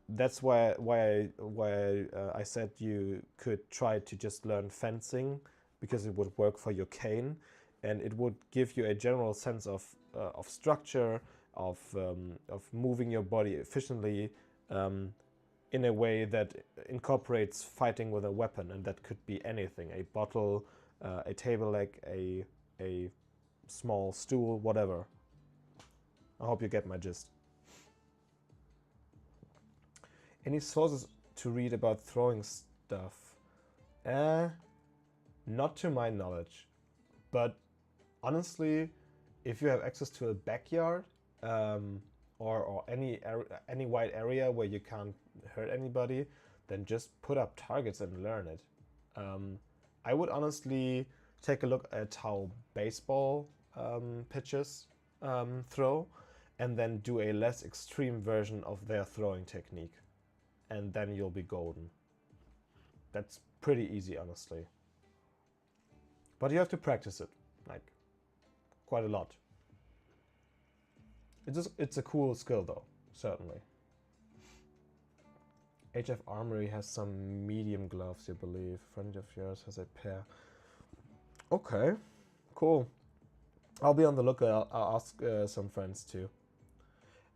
That's why I said you could try to just learn fencing, because it would work for your cane, and it would give you a general sense of structure, of moving your body efficiently in a way that incorporates fighting with a weapon, and that could be anything: a bottle, a table leg, a small stool, whatever. I hope you get my gist. Any sources to read about throwing stuff? Not to my knowledge. But honestly, if you have access to a backyard or any wide area where you can't hurt anybody, then just put up targets and learn it. I would honestly take a look at how baseball pitchers throw, and then do a less extreme version of their throwing technique. And then you'll be golden. That's pretty easy, honestly. But you have to practice it, like, quite a lot. It's a cool skill, though, certainly. HF Armory has some medium gloves, you believe. A friend of yours has a pair. Okay, cool. I'll be on the lookout. I'll ask some friends too.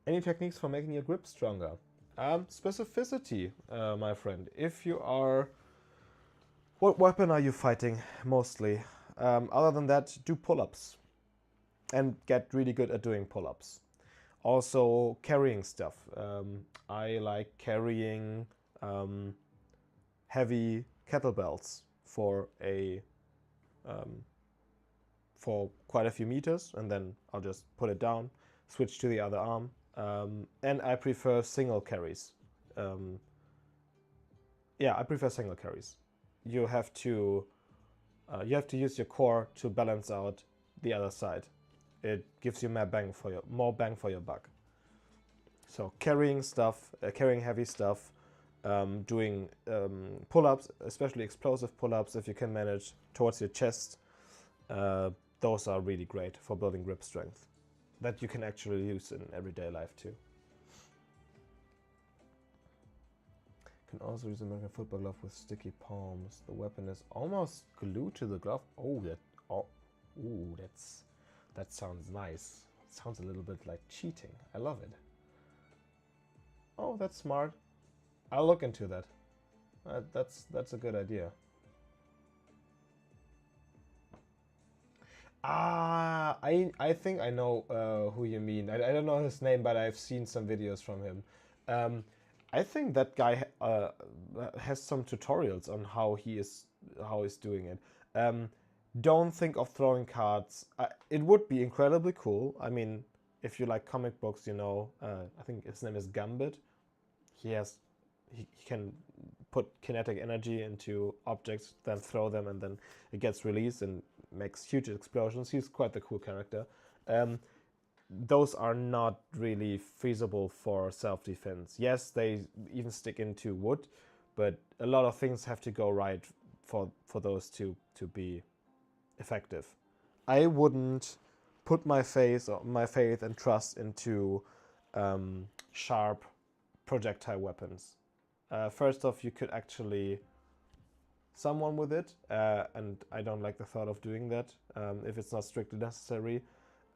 Any techniques for making your grip stronger? Specificity, my friend. If you are... What weapon are you fighting, mostly? Other than that, do pull-ups. And get really good at doing pull-ups. Also, carrying stuff. I like carrying heavy kettlebells for quite a few meters, and then I'll just put it down, switch to the other arm. And I prefer single carries. Yeah, I prefer single carries. You have to use your core to balance out the other side. It gives you more bang for your buck. So carrying stuff, carrying heavy stuff, doing pull-ups, especially explosive pull-ups if you can manage towards your chest. Those are really great for building grip strength that you can actually use in everyday life too. Can also use American football glove with sticky palms. The weapon is almost glued to the glove. That sounds nice. It sounds a little bit like cheating. I love it. Oh, that's smart. I'll look into that. That's a good idea. I think I know who you mean. I don't know his name, but I've seen some videos from him. I think that guy has some tutorials on how he's doing it. Don't think of throwing cards. It would be incredibly cool. I mean, if you like comic books, you know, I think his name is Gambit. He can put kinetic energy into objects, then throw them, and then it gets released and makes huge explosions. He's quite the cool character. Those are not really feasible for self-defense. Yes, they even stick into wood, but a lot of things have to go right for those to be effective. I wouldn't put my faith and trust into sharp projectile weapons. First off, you could actually someone with it, and I don't like the thought of doing that if it's not strictly necessary.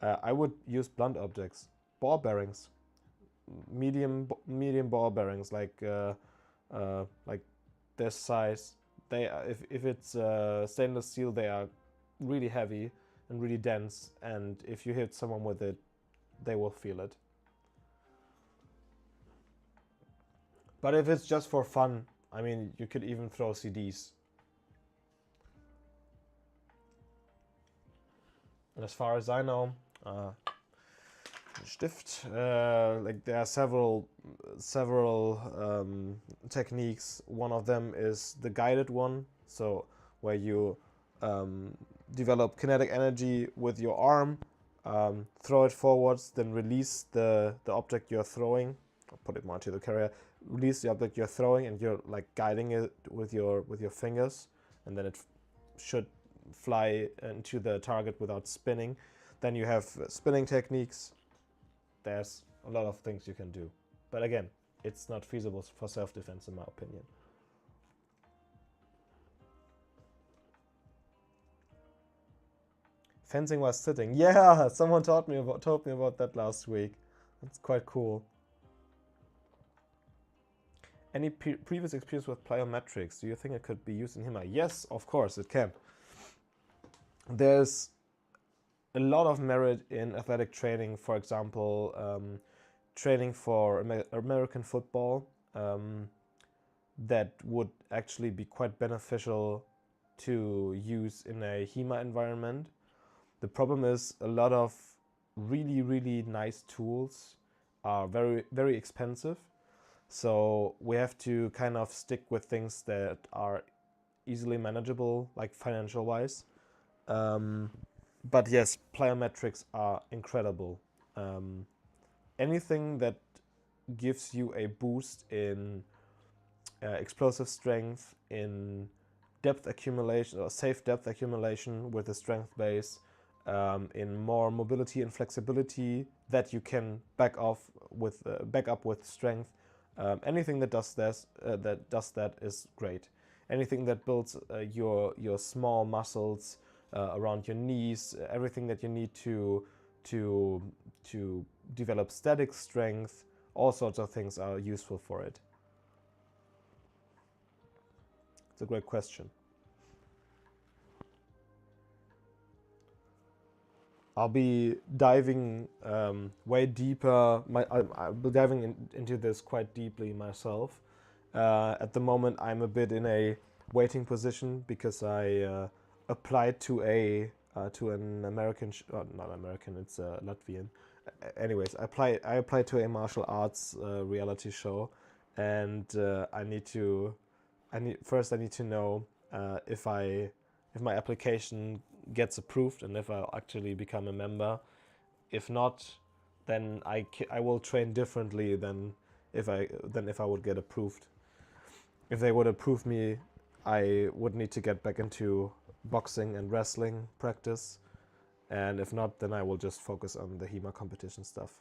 I would use blunt objects, ball bearings, medium ball bearings, like this size. If it's stainless steel, they are really heavy and really dense, and if you hit someone with it, they will feel it. But if it's just for fun, I mean, you could even throw CDs. And as far as I know, Stift, like there are several techniques. One of them is the guided one, so where you develop kinetic energy with your arm, throw it forwards, then release the object you're throwing. I'll put it more to the carrier. Release the object you're throwing, and you're like guiding it with your fingers, and then it should fly into the target without spinning. Then you have spinning techniques. There's a lot of things you can do, but again, it's not feasible for self-defense in my opinion. Fencing while sitting. Yeah, someone told me about that last week. That's quite cool. Any previous experience with plyometrics? Do you think it could be used in HEMA? Yes, of course it can. There's a lot of merit in athletic training, for example, training for American football, that would actually be quite beneficial to use in a HEMA environment. The problem is a lot of really, really nice tools are very, very expensive. So we have to kind of stick with things that are easily manageable, like financial wise. But yes, plyometrics are incredible. Anything that gives you a boost in explosive strength, in depth accumulation or safe depth accumulation with a strength base, in more mobility and flexibility that you can back up with strength. Anything that does that is great. Anything that builds your small muscles around your knees, everything that you need to develop static strength, all sorts of things are useful for it. It's a great question. I'll be diving way deeper. I'll be diving into this quite deeply myself. At the moment, I'm a bit in a waiting position because I applied to an American, not American, it's Latvian. Anyways, I applied to a martial arts reality show, and I need to I need to know if my application gets approved and if I'll actually become a member. If not, then I will train differently than if I would get approved. If they would approve me, I would need to get back into boxing and wrestling practice, and if not, then I will just focus on the HEMA competition stuff.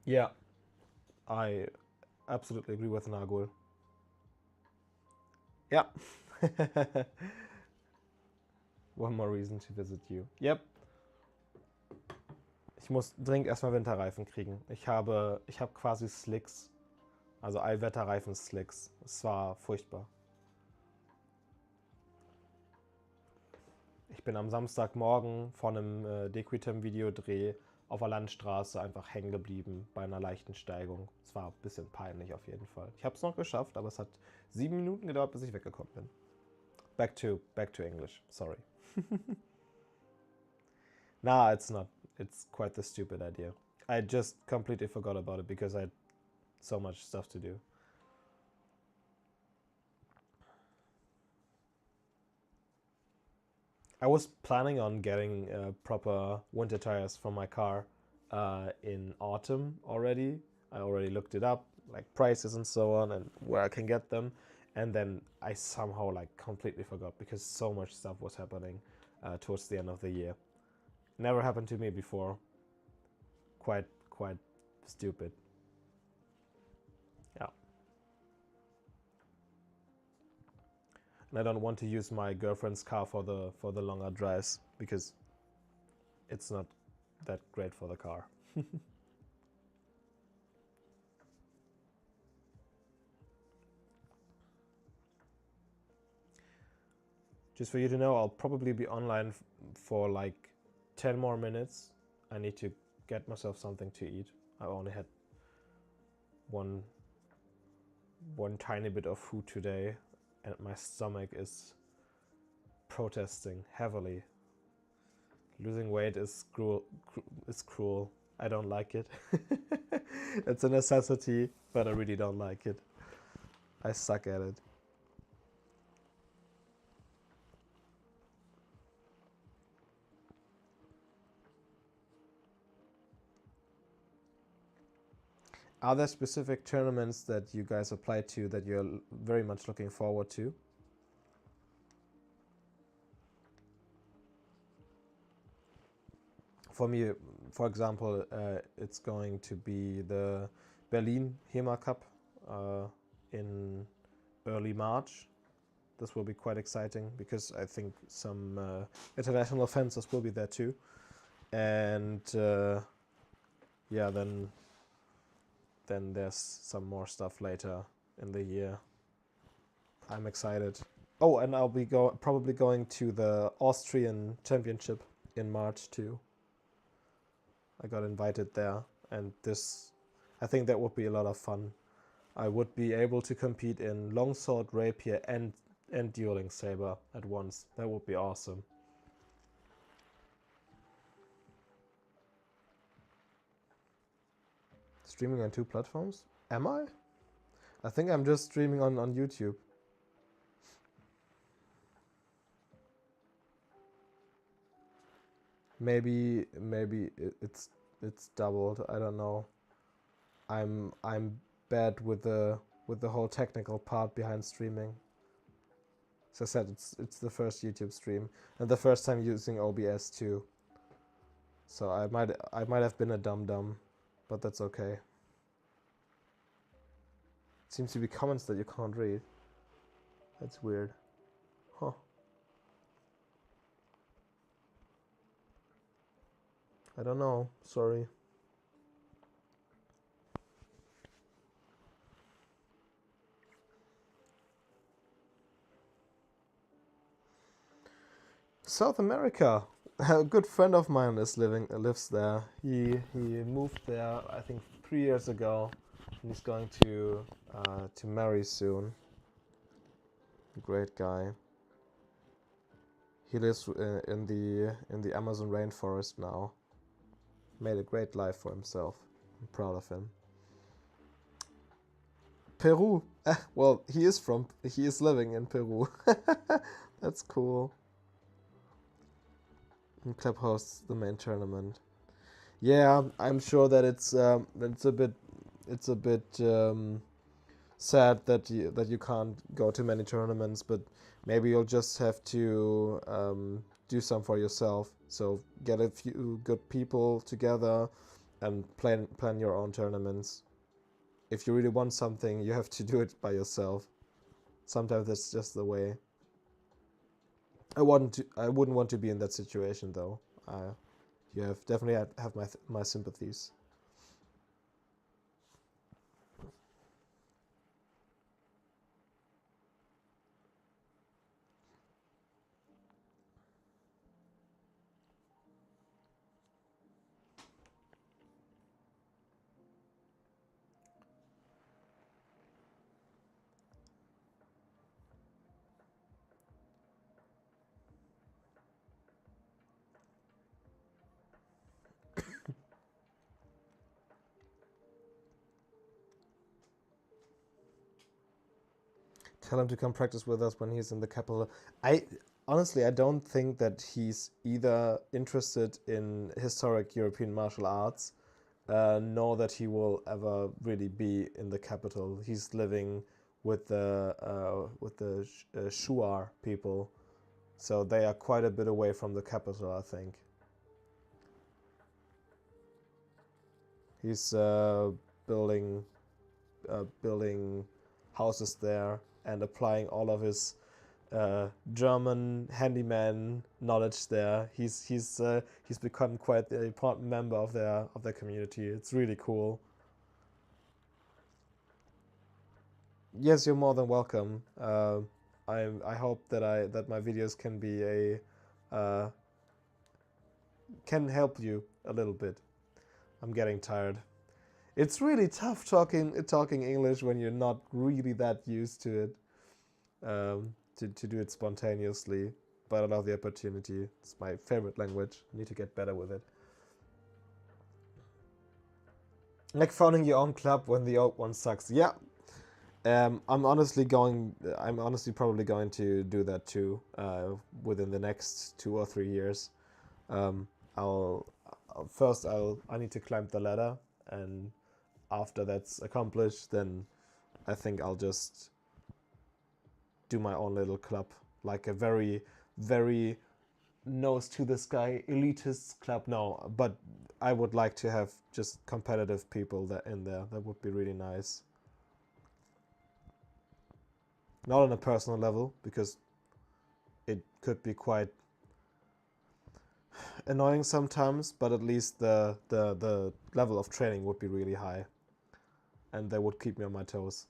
Yeah, I absolutely agree with Nagul. Yeah. One more reason to visit you. Yep. Ich muss dringend erstmal Winterreifen kriegen. Ich habe quasi Slicks. Also Allwetterreifen-Slicks. Es war furchtbar. Ich bin am Samstagmorgen von einem Dequitem-Videodreh auf der Landstraße einfach hängen geblieben bei einer leichten Steigung. Es war ein bisschen peinlich auf jeden Fall. Ich habe es noch geschafft, aber es hat 7 Minuten gedauert, bis ich weggekommen bin. Back to English. Sorry. Nah, it's not. It's quite the stupid idea. I just completely forgot about it because I had so much stuff to do. I was planning on getting proper winter tires for my car in autumn already. I already looked it up, like prices and so on, and where I can get them. And then I somehow like completely forgot because so much stuff was happening towards the end of the year. Never happened to me before. Quite stupid. Yeah. And I don't want to use my girlfriend's car for the longer drives because it's not that great for the car. Just for you to know, I'll probably be online for like 10 more minutes. I need to get myself something to eat. I only had one tiny bit of food today, and my stomach is protesting heavily. Losing weight is cruel. I don't like it. It's a necessity, but I really don't like it. I suck at it. Are there specific tournaments that you guys apply to that you're very much looking forward to? For me, for example, it's going to be the Berlin HEMA Cup in early March. This will be quite exciting because I think some international fencers will be there too. And yeah, then there's some more stuff later in the year. I'm excited. Oh, and I'll be probably going to the Austrian Championship in March too. I got invited there, and I think that would be a lot of fun. I would be able to compete in Longsword, Rapier, and dueling Saber at once. That would be awesome. Streaming on 2 platforms? Am I? I think I'm just streaming on YouTube. Maybe it's doubled. I don't know. I'm bad with the whole technical part behind streaming. As I said, it's the first YouTube stream and the first time using OBS too. So I might have been a dum-dum, but that's okay. Seems to be comments that you can't read. That's weird. Huh. I don't know. Sorry. South America. A good friend of mine lives there. He moved there, I think, 3 years ago. And he's going to marry soon. Great guy. He lives in the Amazon rainforest now. Made a great life for himself. I'm proud of him. Peru. Well, he is living in Peru. That's cool. And club hosts the main tournament. Yeah, I'm sure that it's a bit sad that you can't go to many tournaments, but maybe you'll just have to do some for yourself. So get a few good people together and plan your own tournaments. If you really want something, you have to do it by yourself. Sometimes that's just the way. I wouldn't want to be in that situation though. You have definitely have my sympathies. Tell him to come practice with us when he's in the capital. Honestly, I don't think that he's either interested in historic European martial arts, nor that he will ever really be in the capital. He's living with the Shuar people, so they are quite a bit away from the capital, I think. He's building houses there and applying all of his German handyman knowledge there. He's become quite an important member of their community. It's really cool. Yes, you're more than welcome. I hope that my videos can be can help you a little bit. I'm getting tired. It's really tough talking English when you're not really that used to it. To do it spontaneously, but I love the opportunity. It's my favorite language. I need to get better with it. Like founding your own club when the old one sucks. Yeah. I'm honestly probably going to do that too. Within the next 2 or 3 years. I need to climb the ladder, and after that's accomplished, then I think I'll just do my own little club, like a very, very nose to the sky elitist club. No, but I would like to have just competitive people that in there. That would be really nice. Not on a personal level, because it could be quite annoying sometimes, but at least the level of training would be really high, and they would keep me on my toes.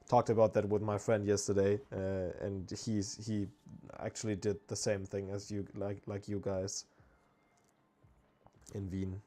Talked about that with my friend yesterday, and he actually did the same thing as you, like you guys in Wien.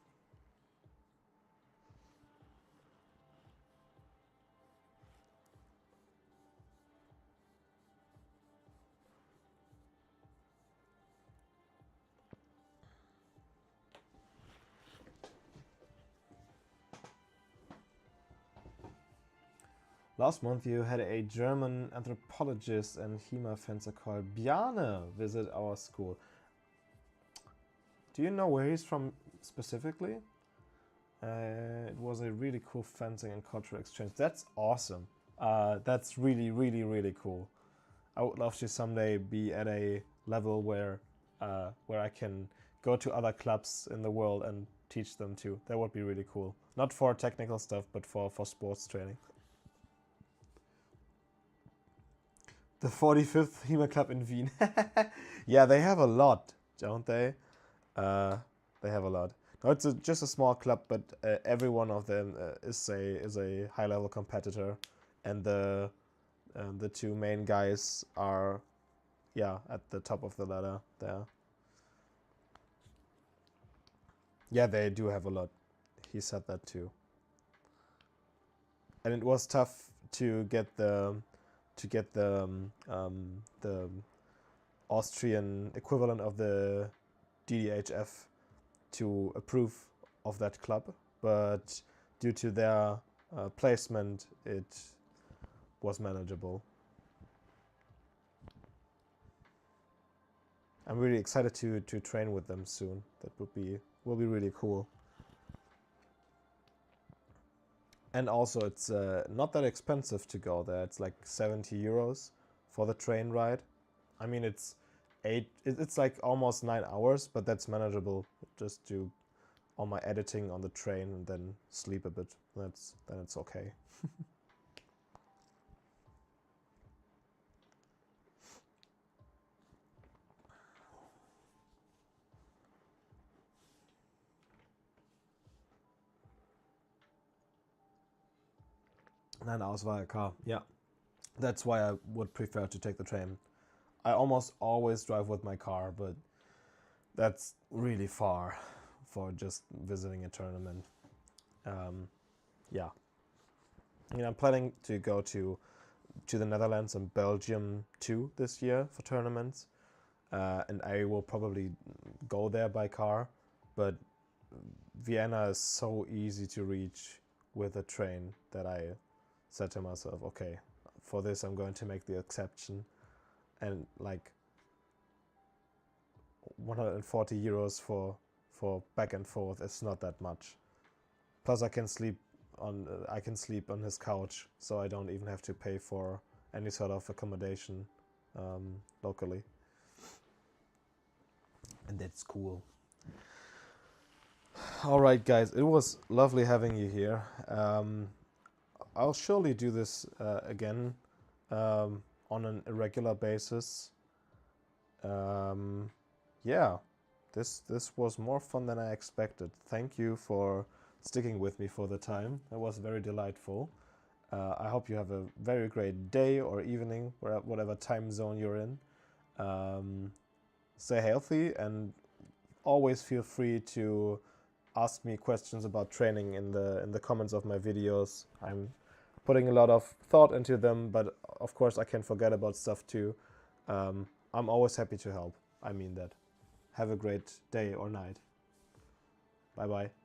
Last month you had a German anthropologist and HEMA fencer called Bjarne visit our school. Do you know where he's from specifically? It was a really cool fencing and cultural exchange. That's awesome. That's really, really, really cool. I would love to someday be at a level where I can go to other clubs in the world and teach them too. That would be really cool. Not for technical stuff, but for sports training. The 45th HEMA Club in Wien. Yeah, they have a lot, don't they? They have a lot. No, it's just a small club, but every one of them is a high-level competitor, and the two main guys are, yeah, at the top of the ladder there. Yeah, they do have a lot. He said that too. And it was tough to get the Austrian equivalent of the DDHF to approve of that club, but due to their placement, it was manageable. I'm really excited to train with them soon. That will be really cool. And also, it's not that expensive to go there. It's like 70 euros for the train ride. I mean, it's like almost 9 hours, but that's manageable. Just do all my editing on the train and then sleep a bit. Then it's okay. Nine hours via car. Yeah, that's why I would prefer to take the train. I almost always drive with my car, but that's really far for just visiting a tournament. Yeah. I'm planning to go to the Netherlands and Belgium too this year for tournaments, and I will probably go there by car, but Vienna is so easy to reach with a train that I said to myself, okay, for this I'm going to make the exception, and like 140 euros for back and forth is not that much. Plus I can sleep on his couch, so I don't even have to pay for any sort of accommodation locally, and that's cool. All right, guys, it was lovely having you here. I'll surely do this again on an irregular basis. Yeah, this was more fun than I expected. Thank you for sticking with me for the time. It was very delightful. I hope you have a very great day or evening, whatever time zone you're in. Stay healthy and always feel free to ask me questions about training in the comments of my videos. I'm putting a lot of thought into them, but of course I can forget about stuff too. I'm always happy to help. I mean that. Have a great day or night. Bye bye.